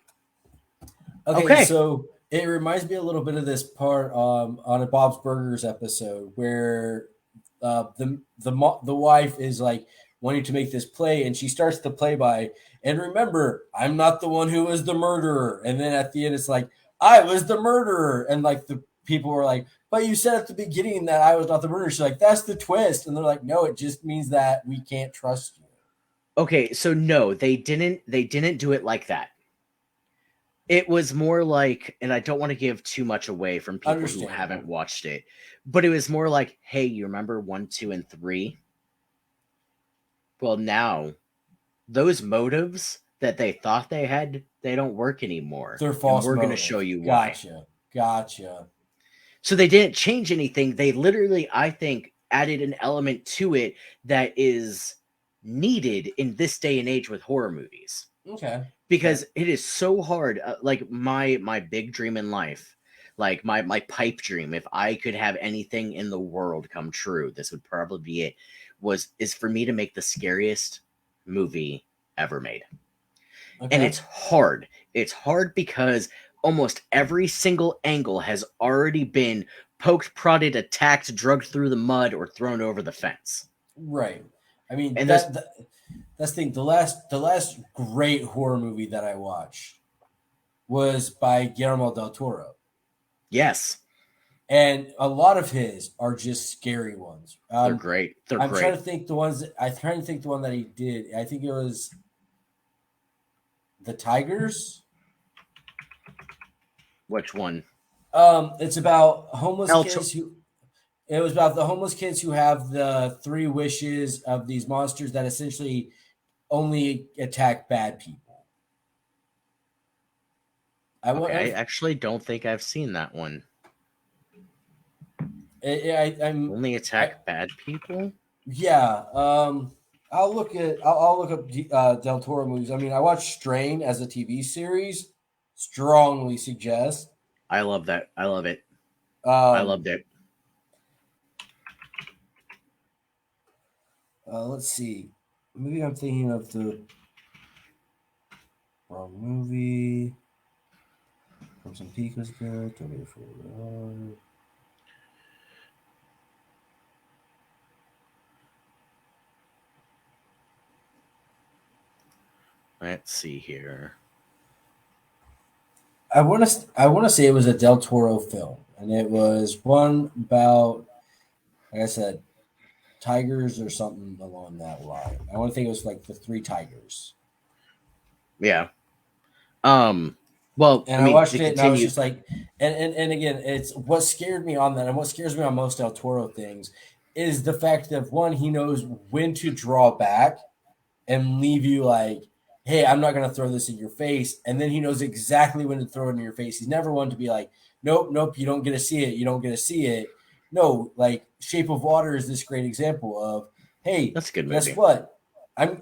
okay, okay. so it reminds me a little bit of this part on a Bob's Burgers episode where the wife is like wanting to make this play, and she starts the play by, and remember, I'm not the one who was the murderer, and then at the end it's like, I was the murderer, and like the people were like, but you said at the beginning that I was not the murderer. She's like, that's the twist, and they're like, no, it just means that we can't trust you. Okay, so no, they didn't do it like that. It was more like, and I don't want to give too much away from people who haven't watched it, but it was more like, hey, you remember 1, 2, and 3? Well, now those motives that they thought they had, they don't work anymore. They're false. And we're going to show you why. Gotcha. So they didn't change anything. They literally, I think, added an element to it that is needed in this day and age with horror movies. Okay. Because it is so hard. Like my big dream in life, like my pipe dream, if I could have anything in the world come true, this would probably be it. Is for me to make the scariest movie ever made. Okay. And it's hard. It's hard because almost every single angle has already been poked, prodded, attacked, drugged through the mud, or thrown over the fence. Right. I mean, and that's the thing. The last great horror movie that I watched was by Guillermo del Toro. Yes. And a lot of his are just scary ones. They're great. I'm trying to think the ones. I'm trying to think the one that he did. I think it was The Tigers. Which one? It's about homeless kids who. It was about the homeless kids who have the 3 wishes of these monsters that essentially only attack bad people. I actually don't think I've seen that one. I'm only attack bad people. Yeah, I'll look up Del Toro movies. I mean, I watched Strain as a TV series. Strongly suggest. I love that. I love it. I loved it. Let's see. Maybe I'm thinking of the wrong movie. Crimson Peak was good. Let's see here. I want to say it was a Del Toro film, and it was one about, like I said, tigers or something along that line. I want to think it was like the 3 tigers. Yeah. Well, and I watched it and I was just like, and again, it's what scared me on that, and what scares me on most Del Toro things is the fact that one, he knows when to draw back and leave you like, hey, I'm not going to throw this in your face, and then he knows exactly when to throw it in your face. He's never one to be like, nope, you don't get to see it. No, like Shape of Water is this great example of, hey, that's a good movie. Guess what? I'm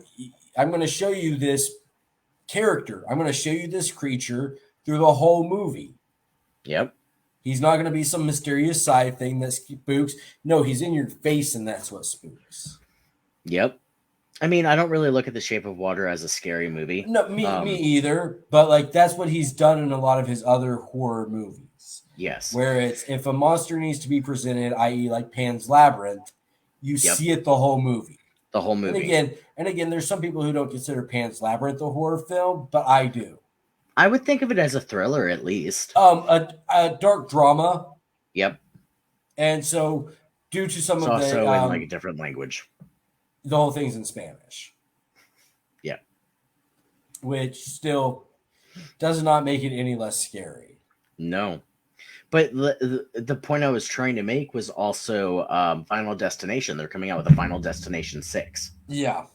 going to show you this character. I'm going to show you this creature through the whole movie. Yep. He's not going to be some mysterious side thing that spooks. No, he's in your face, and that's what spooks. Yep. I mean, I don't really look at The Shape of Water as a scary movie. No, me either. But like that's what he's done in a lot of his other horror movies. Yes. Where it's if a monster needs to be presented, i.e., like Pan's Labyrinth, you see it the whole movie. The whole movie. And again, there's some people who don't consider Pan's Labyrinth a horror film, but I do. I would think of it as a thriller, at least. A dark drama. Yep. And so, due to some it's of also the in like a different language. The whole thing's in Spanish. Yeah. Which still does not make it any less scary. No. But the point I was trying to make was also Final Destination. They're coming out with a Final Destination 6. Yeah.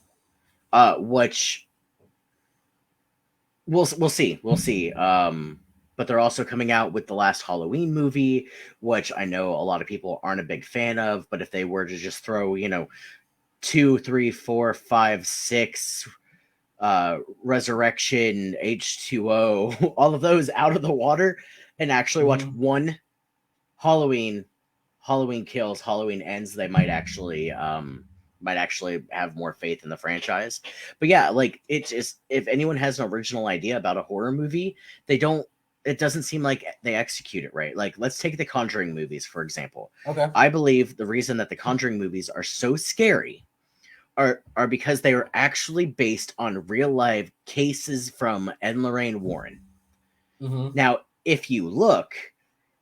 Which we'll see. We'll see. but they're also coming out with the last Halloween movie, which I know a lot of people aren't a big fan of. But if they were to just throw, 2, 3, 4, 5, 6, Resurrection, H2O, all of those out of the water, and actually watch one Halloween Kills, Halloween Ends, they might actually have more faith in the franchise. But yeah, like, it's just, if anyone has an original idea about a horror movie, it doesn't seem like they execute it right. Like, let's take the Conjuring movies, for example. Okay. I believe the reason that the Conjuring movies are so scary are because they are actually based on real life cases from Ed and Lorraine Warren. Now, if you look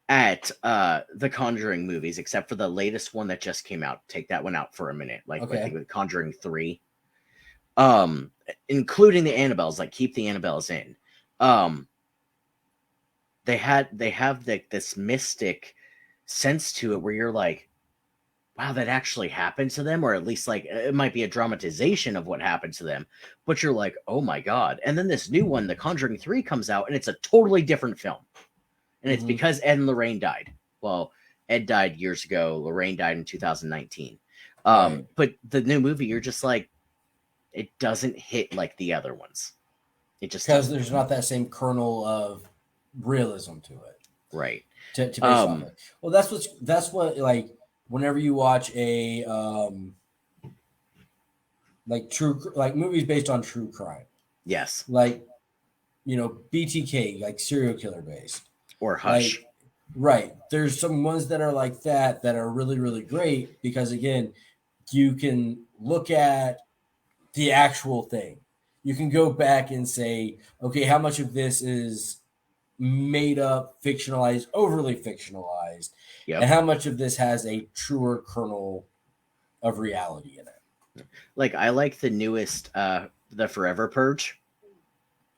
at the Conjuring movies, except for the latest one that just came out, take that one out for a minute. Like, I think with Conjuring 3, including the Annabelles, like, keep the Annabelles in. They have this mystic sense to it where you're like, wow, that actually happened to them, or at least, like, it might be a dramatization of what happened to them, but you're like, oh my god. And then this new one, The Conjuring 3, comes out, and it's a totally different film. And it's because Ed and Lorraine died. Well, Ed died years ago. Lorraine died in 2019. But the new movie, you're just like, it doesn't hit like the other ones. It just because there's not that same kernel of realism to it, right? To base off it. Well, that's what like whenever you watch a like movies based on true crime. Yes. Like, BTK, like serial killer based. Or Hush. Like, right. There's some ones that are like that are really, really great because, again, you can look at the actual thing. You can go back and say, okay, how much of this is made up, fictionalized, overly fictionalized, and how much of this has a truer kernel of reality in it. Like, I like the newest, the Forever Purge.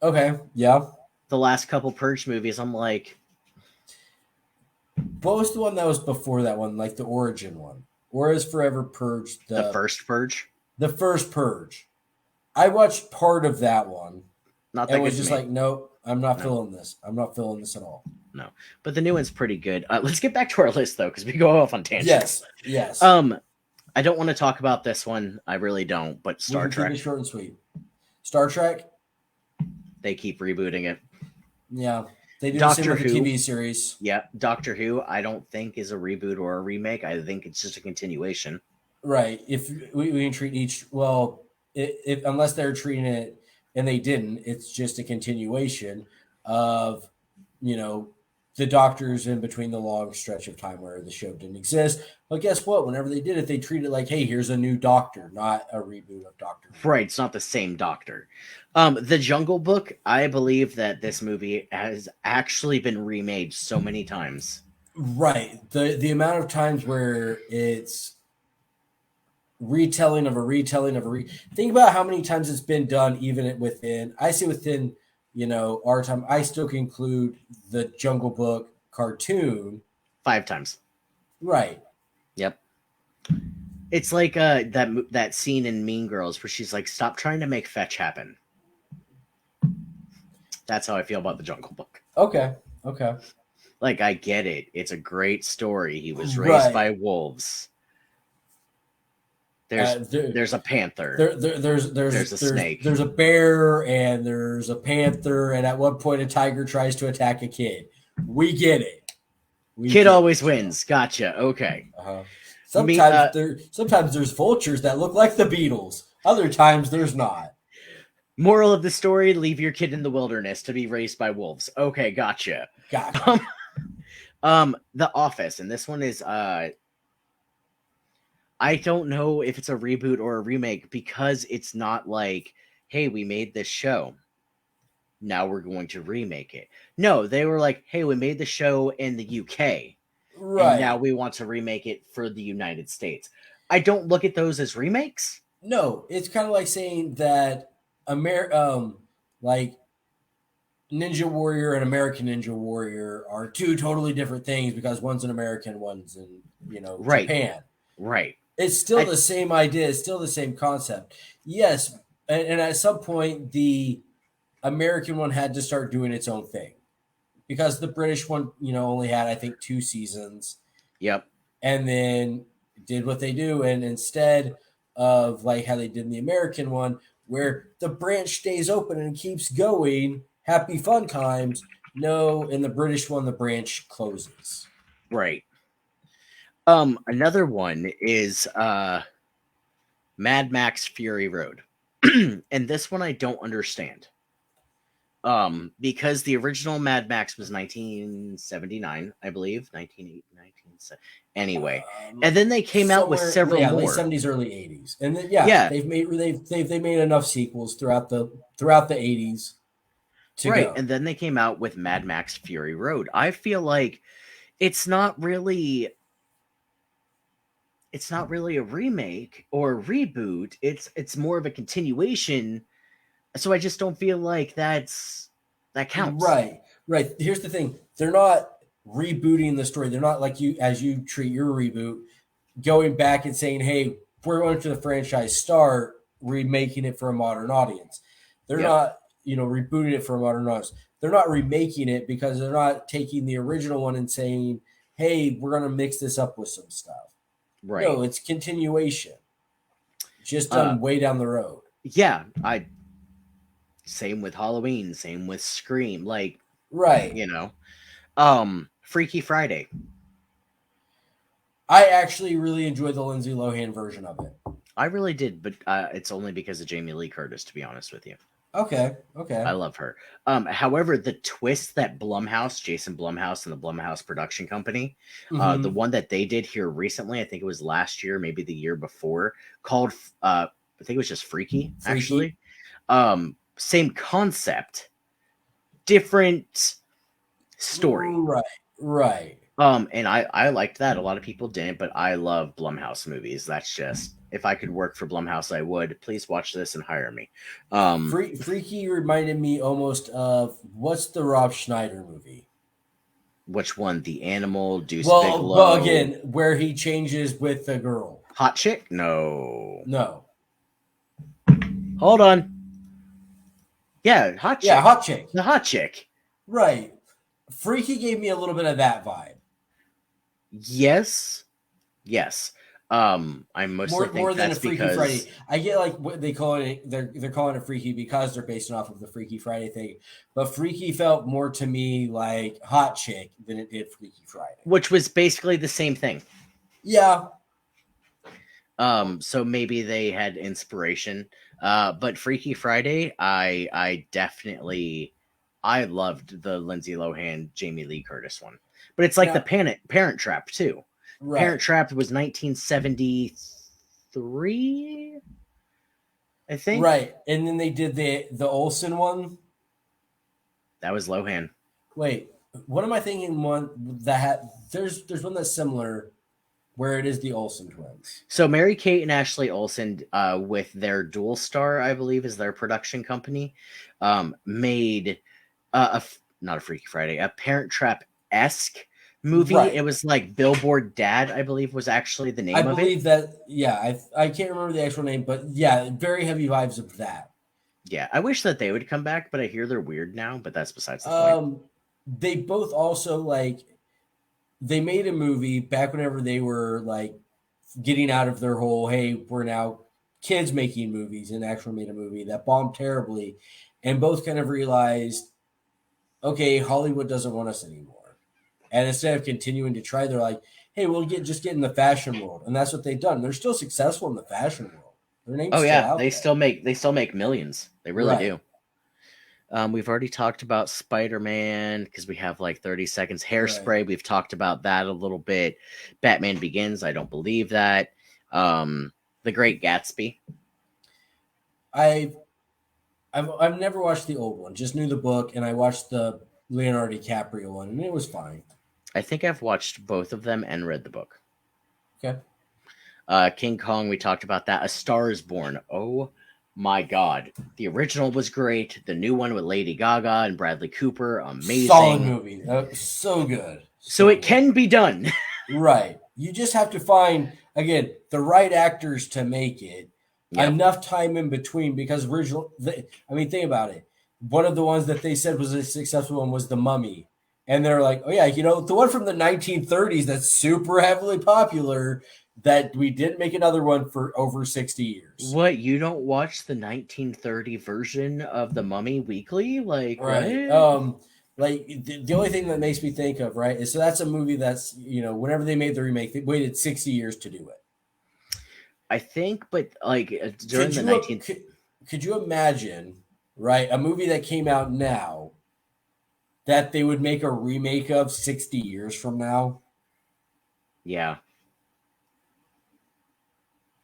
Okay, yeah. The last couple Purge movies, I'm like, what was the one that was before that one, like the origin one? Or is Forever Purge the first Purge? The first Purge. I watched part of that one. Not that and was just like, nope, I'm not feeling this. I'm not feeling this at all. No, but the new one's pretty good. Let's get back to our list though, because we go off on tangents. Yes. I don't want to talk about this one. I really don't. But Star Trek. Keep it short and sweet. Star Trek. They keep rebooting it. Yeah. They do Doctor the same with the TV series. Yeah, Doctor Who, I don't think is a reboot or a remake. I think it's just a continuation. Right. If we can treat each, well, if unless they're treating it, and they didn't, it's just a continuation of, the Doctors in between the long stretch of time where the show didn't exist. But guess what? Whenever they did it, they treated it like, hey, here's a new Doctor, not a reboot of Doctor Who. Right. It's not the same Doctor. The Jungle Book, I believe that this movie has actually been remade so many times. Right. The amount of times where it's retelling of a retelling of a think about how many times it's been done, even within our time. I still can include the Jungle Book cartoon 5 times. Right. Yep. It's like that scene in Mean Girls where she's like, stop trying to make fetch happen. That's how I feel about the Jungle Book. Okay. Like, I get it. It's a great story. He was raised by wolves. There's a panther. There's a snake. There's a bear and there's a panther, and at one point a tiger tries to attack a kid. We get it. Kid always wins. Gotcha. Okay. Uh-huh. Sometimes there's vultures that look like the Beatles. Other times there's not. Moral of the story: leave your kid in the wilderness to be raised by wolves. Okay, gotcha. The Office, and this one is I don't know if it's a reboot or a remake because it's not like, hey, we made this show, now we're going to remake it. No, they were like, hey, we made the show in the UK, right? And now we want to remake it for the United States. I don't look at those as remakes. No, it's kind of like saying that like Ninja Warrior and American Ninja Warrior are two totally different things because one's an American, one's in Japan. Right. It's still the same idea. It's still the same concept. Yes, and at some point the American one had to start doing its own thing because the British one, only had, I think, 2 seasons. Yep. And then did what they do. And instead of like how they did in the American one, where the branch stays open and keeps going, happy fun times. No, in the British one, the branch closes. Right. Another one is Mad Max Fury Road. And this one I don't understand. Because the original Mad Max was 1979, I believe, 1980, anyway. And then they came out with several more. Late 70s, early 80s. And then, they've made enough sequels throughout the 80s to go. And then they came out with Mad Max Fury Road. I feel like it's not really a remake or a reboot. It's more of a continuation. So I just don't feel like that counts. Right. Here's the thing. They're not rebooting the story. They're not like as you treat your reboot, going back and saying, hey, we're going to the franchise start, remaking it for a modern audience. They're not, rebooting it for a modern audience. They're not remaking it because they're not taking the original one and saying, hey, we're going to mix this up with some stuff. Right. No, it's continuation. Just done way down the road. Yeah. Same with Halloween, same with Scream. Like, right. Freaky Friday. I actually really enjoyed the Lindsay Lohan version of it. I really did, but it's only because of Jamie Lee Curtis, to be honest with you. Okay. I love her. However, the twist that Jason Blumhouse and the Blumhouse production company, the one that they did here recently, I think it was last year, maybe the year before, called, I think it was just Freaky. Actually. Same concept, different story. Right. And I liked that. A lot of people didn't, but I love Blumhouse movies. That's just, if I could work for Blumhouse, I would. Please watch this and hire me. Freaky reminded me almost of, what's the Rob Schneider movie? Which one? The Animal, Deuce Bigelow? Well, again, where he changes with the girl. Hot Chick? No. Hold on. Yeah, Hot Chick. Yeah, Hot Chick. The Hot Chick. Right. Freaky gave me a little bit of that vibe. Yes. I mostly think than that's a Freaky because Friday. I get like what they call it. They're calling it Freaky because they're based off of the Freaky Friday thing. But Freaky felt more to me like Hot Chick than it did Freaky Friday, which was basically the same thing. Yeah. So maybe they had inspiration. But Freaky Friday, I definitely loved the Lindsay Lohan, Jamie Lee Curtis one. But it's like the Parent Trap too. Right. Parent Trap was 1973, I think. Right, and then they did the Olsen one. That was Lohan. Wait, what am I thinking? One that there's one that's similar, where it is the Olsen twins. So Mary-Kate and Ashley Olsen, with their Dual Star, I believe, is their production company, made not a Freaky Friday, a Parent Trap-esque movie. Right. It was like Billboard Dad, I believe, was actually the name of it. I believe that, yeah. I can't remember the actual name, but yeah, very heavy vibes of that. Yeah, I wish that they would come back, but I hear they're weird now, but that's besides the point. They both also, like, they made a movie back whenever they were, like, getting out of their whole, hey, we're now kids making movies, and actually made a movie that bombed terribly, and both kind of realized, okay, Hollywood doesn't want us anymore. And instead of continuing to try, they're like, hey, we'll just get in the fashion world. And that's what they've done. They're still successful in the fashion world. Their name's still out there. They still make millions. They really do. We've already talked about Spider-Man because we have like 30 seconds. Hairspray, right. We've talked about that a little bit. Batman Begins, I don't believe that. The Great Gatsby. I've never watched the old one. Just knew the book, and I watched the Leonardo DiCaprio one, and it was fine. I think I've watched both of them and read the book. Okay. King Kong, we talked about that. A Star is Born. Oh my God. The original was great. The new one with Lady Gaga and Bradley Cooper, amazing. Solid movie. So good. So it can be done. Right. You just have to find, again, the right actors to make it. Yep. Enough time in between, because think about it. One of the ones that they said was a successful one was The Mummy. and they're like, oh yeah, the one from the 1930s that's super heavily popular that we didn't make another one for over 60 years. What, you don't watch the 1930 version of The Mummy Weekly? Like, Right. what? Like the only thing that makes me think of, right, is so that's a movie that's, whenever they made the remake, they waited 60 years to do it. I think, but like during Could the you 19 could you imagine, right, a movie that came out now that they would make a remake of 60 years from now? yeah,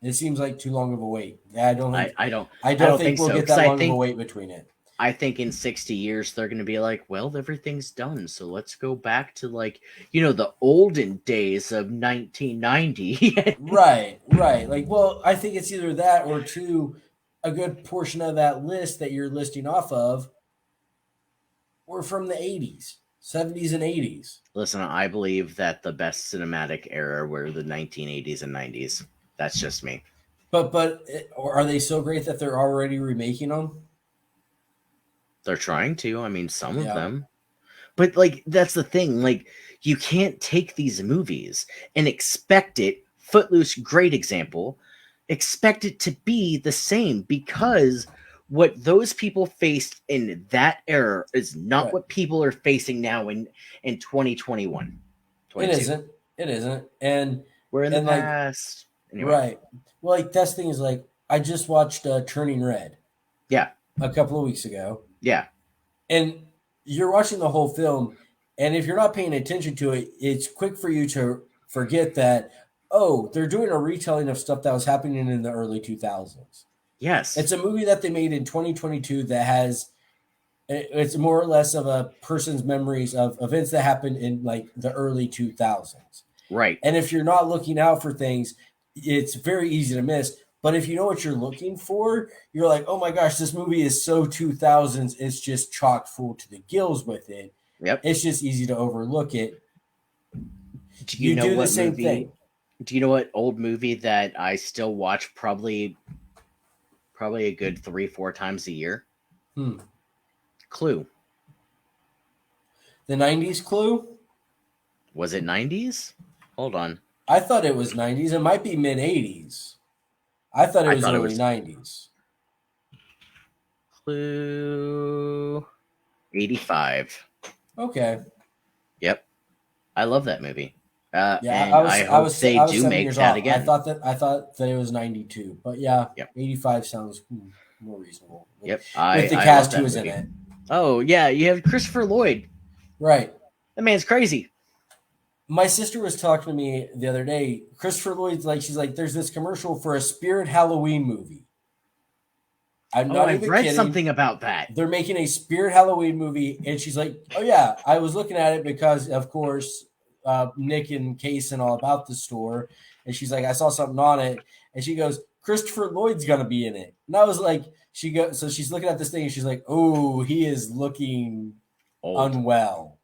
It seems like too long of a wait. I don't I think I don't I I don't don't think think we'll so, get because that long of a wait between it. I think in 60 years they're going to be like, well, everything's done, so let's go back to, like, the olden days of 1990. Right, right. Like, well, I think it's either that or two, a good portion of that list that you're listing off of were from the 80s, 70s, and 80s. Listen, I believe that the best cinematic era were the 1980s and 90s. That's just me. But or are they so great that they're already remaking them? They're trying to. I mean, some of Yeah, them. But like that's the thing. Like you can't take these movies and expect it. Footloose, great example. Expect it to be the same, because what those people faced in that era is not right. what people are facing now in 2021, It 22. isn't. It isn't. And We're in the and like past. Anyway, right. Well, like that's the thing is like I just watched Turning Red yeah, a couple of weeks ago, yeah, and you're watching the whole film, and if you're not paying attention to it, it's quick for you to forget that, oh, they're doing a retelling of stuff that was happening in the early 2000s. yes, It's a movie that they made in 2022 that has it's more or less of a person's memories of events that happened in like the early 2000s. right. And if you're not looking out for things, it's very easy to miss. But if you know what you're looking for, you're like, oh my gosh, this movie is so 2000s. It's just chock full to the gills with it. Yep. It's just easy to overlook it. Do you You know do the what same movie? thing. Do you know what old movie that I still watch probably a good 3-4 times a year? Hmm. Clue. The 90s Clue? Was it 90s? Hold on. I thought it was 90s. It might be mid 80s. I thought it I was thought it early was 90s. Clue 85. Okay. Yep. I love that movie. Yeah, And I hope they I was do 7 years make that off. I again. thought that it was 92, but yeah, Yep. 85 sounds more reasonable Yep. with the I love cast who that was in movie. it. Oh, yeah. You have Christopher Lloyd. Right. That man's crazy. My sister was talking to me the other day. Christopher Lloyd's like, she's like, there's this commercial for a Spirit Halloween movie. I'm Oh, not I've even read kidding. something about that. They're making a Spirit Halloween movie, and she's like, "Oh yeah, I was looking at it because, of course, Nick and Case and all about the store." And she's like, "I saw something on it," and she goes, "Christopher Lloyd's gonna be in it." And I was like, so she's looking at this thing, and she's like, "Oh, he is looking Old. unwell."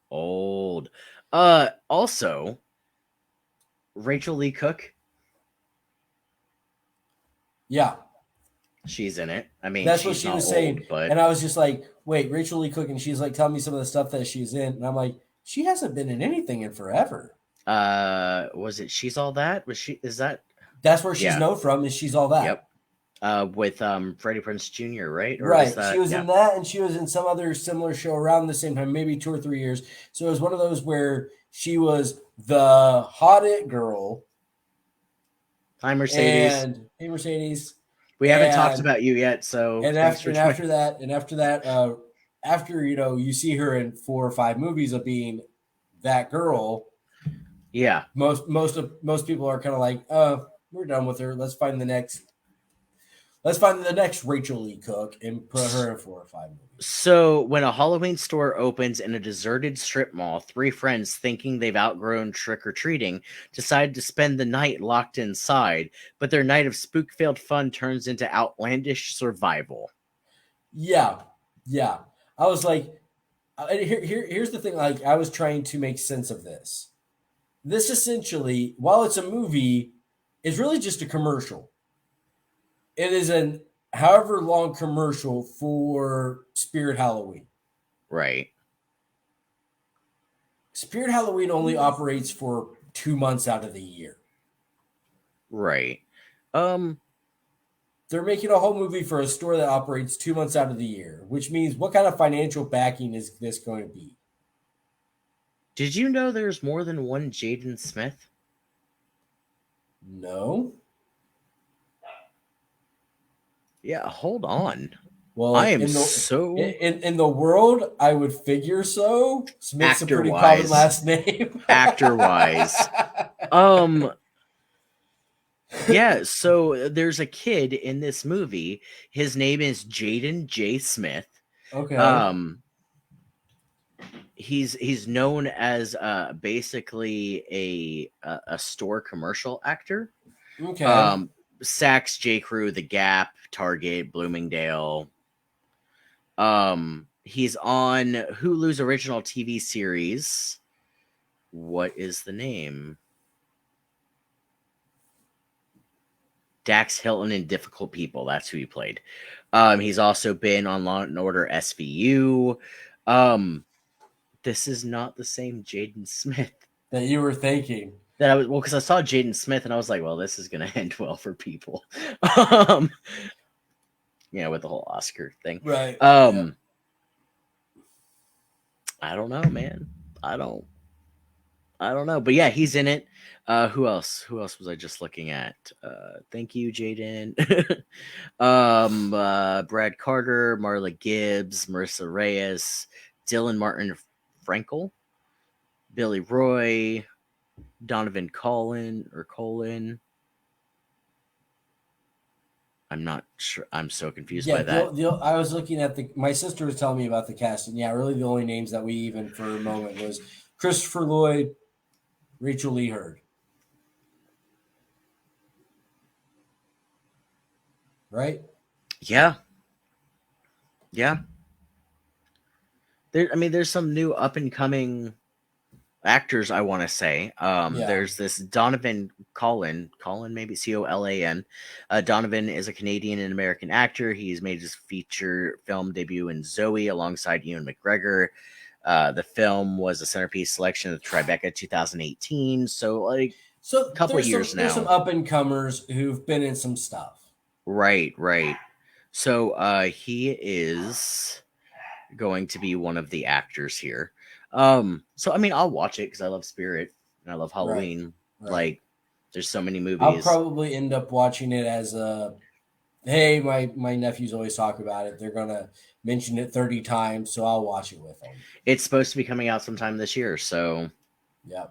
Old. Also, Rachel Lee Cook, Yeah, she's in it. I mean, that's what she's she not was old, saying, but and I was just like, "Wait, Rachel Lee Cook," and she's like telling me some of the stuff that she's in, and I'm like, "She hasn't been in anything in forever." was it She's All That? Was she is that That's where she's Yeah. known from. Is She's All That. Yep. With Freddie Prinze Jr., right? Or is Right. She that was yeah. in that and she was in some other similar show around the same time, maybe 2 or 3 years. So it was one of those where she was the hot it girl Hi Mercedes. and hey Mercedes. We haven't talked And about you yet, so and thanks after for and joining. after that, after you see her in 4 or 5 movies of being that girl, Yeah. most people are kind of like, oh, we're done with her. Let's find the next Rachel Lee Cook and put her in 4 or 5 movies. So when a Halloween store opens in a deserted strip mall, three friends, thinking they've outgrown trick-or-treating, decide to spend the night locked inside, but their night of spook-filled fun turns into outlandish survival. Yeah, yeah. I was like, here's the thing. Like, I was trying to make sense of this. This essentially, while it's a movie, is really just a commercial. It is an however long commercial for Spirit Halloween. Right. Spirit Halloween only operates for 2 months out of the year. Right. They're making a whole movie for a store that operates 2 months out of the year, which means what kind of financial backing is this going to be? Did you know there's more than one Jaden Smith? No. Yeah, hold on. I Well, am in the so in the world, I would figure so. Smith's a actor pretty common wise. last name. Actor wise. Um yeah, so there's a kid in this movie. His name is Jaden J. Smith. Okay. Um he's known as basically a store commercial actor. Okay. Um Saks, J. Crew, The Gap, Target, Bloomingdale. He's on Hulu's original TV series. What is the name? Dax Hilton in Difficult People. That's who he played. He's also been on Law and Order SVU. This is not the same Jaden Smith That you were thinking. that I was. Well, because I saw Jaden Smith and I was like, well, this is gonna end well for people. um, with the whole Oscar thing. Right. Yeah. I don't know, man. I don't know, but yeah, he's in it. Who else? Who else was I just looking at? Thank you, Jaden. Brad Carter, Marla Gibbs, Marissa Reyes, Dylan Martin Frankel, Billy Roy, Donovan Colin. I'm not sure. I'm so confused by that. I was looking at my sister was telling me about the cast, and yeah, really the only names that we even for a moment was Christopher Lloyd, Rachel Lee Hurd. Right? Yeah. There's some new up and coming actors, I want to say. There's this Donovan Colin, maybe Colan. Donovan is a Canadian and American actor. He's made his feature film debut in Zoe alongside Ewan McGregor. The film was a centerpiece selection of Tribeca 2018. So a couple of years now. There's some up and comers who've been in some stuff. Right. So he is going to be one of the actors here. I'll watch it because I love Spirit and I love Halloween. Right. Like, there's so many movies. I'll probably end up watching it as hey, my nephews always talk about it. They're gonna mention it 30 times, so I'll watch it with them. It's supposed to be coming out sometime this year, so yeah.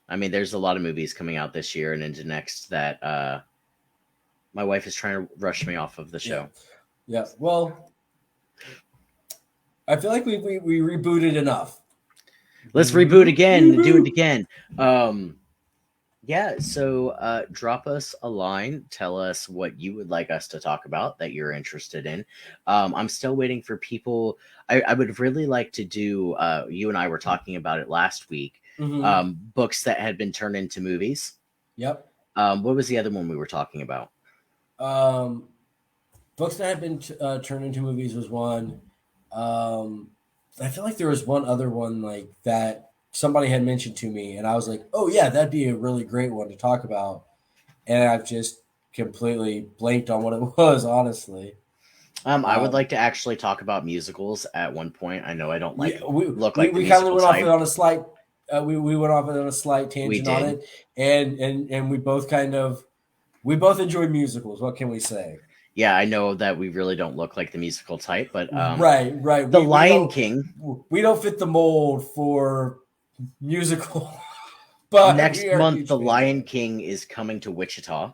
There's a lot of movies coming out this year and into next that my wife is trying to rush me off of the show. Yeah. Well, I feel like we rebooted enough. Let's reboot again and do it again. So drop us a line. Tell us what you would like us to talk about that you're interested in. I'm still waiting for people. I would really like to do, you and I were talking about it last week, books that had been turned into movies. Yep. What was the other one we were talking about? Books that have been turned into movies was one. I feel like there was one other one like that somebody had mentioned to me, and I was like, "Oh yeah, that'd be a really great one to talk about." And I've just completely blanked on what it was, honestly. I would like to actually talk about musicals at one point. I know I don't like look like we kind of went off on a slight. We went off on a slight tangent on it, and we both enjoy musicals. What can we say? Yeah, I know that we really don't look like the musical type, but right. The Lion King. We don't fit the mold for musical. But next month, The Lion King is coming to Wichita.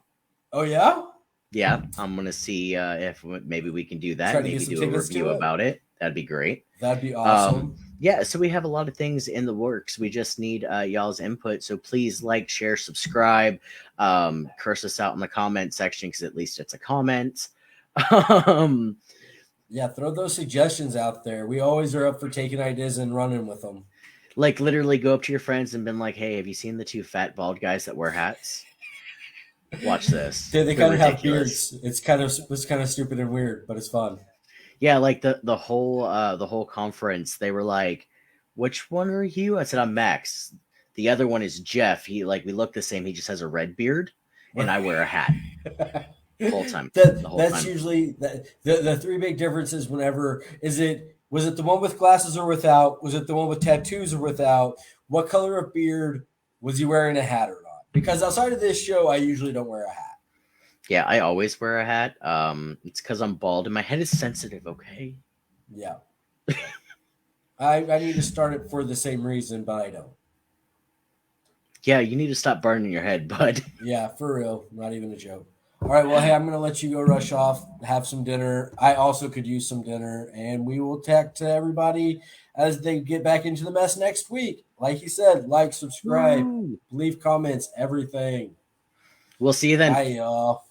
Oh yeah. Yeah, I'm gonna see if maybe we can do that. Maybe do a review about it. That'd be great. That'd be awesome. Yeah, so we have a lot of things in the works. We just need y'all's input. So please like, share, subscribe, curse us out in the comment section because at least it's a comment. Yeah, throw those suggestions out there. We always are up for taking ideas and running with them. Like literally go up to your friends and been like, "Hey, have you seen the two fat bald guys that wear hats? Watch this." They kind of have beards. It's kind of stupid and weird, but it's fun. Yeah, like the whole conference, they were like, which one are you? I said, I'm Max. The other one is Jeff. We look the same. He just has a red beard, and I wear a hat the whole time. That's usually the three big differences. Was it the one with glasses or without? Was it the one with tattoos or without? What color of beard? Was he wearing a hat or not? Because outside of this show, I usually don't wear a hat. Yeah, I always wear a hat. It's because I'm bald and my head is sensitive. Okay. Yeah. I need to start it for the same reason, but I don't. Yeah, you need to stop burning your head, bud. Yeah, for real. Not even a joke. All right, well, hey, I'm going to let you go rush off, have some dinner. I also could use some dinner, and we will talk to everybody as they get back into the mess next week. Like you said, like, subscribe, leave comments, everything. We'll see you then. Bye, y'all.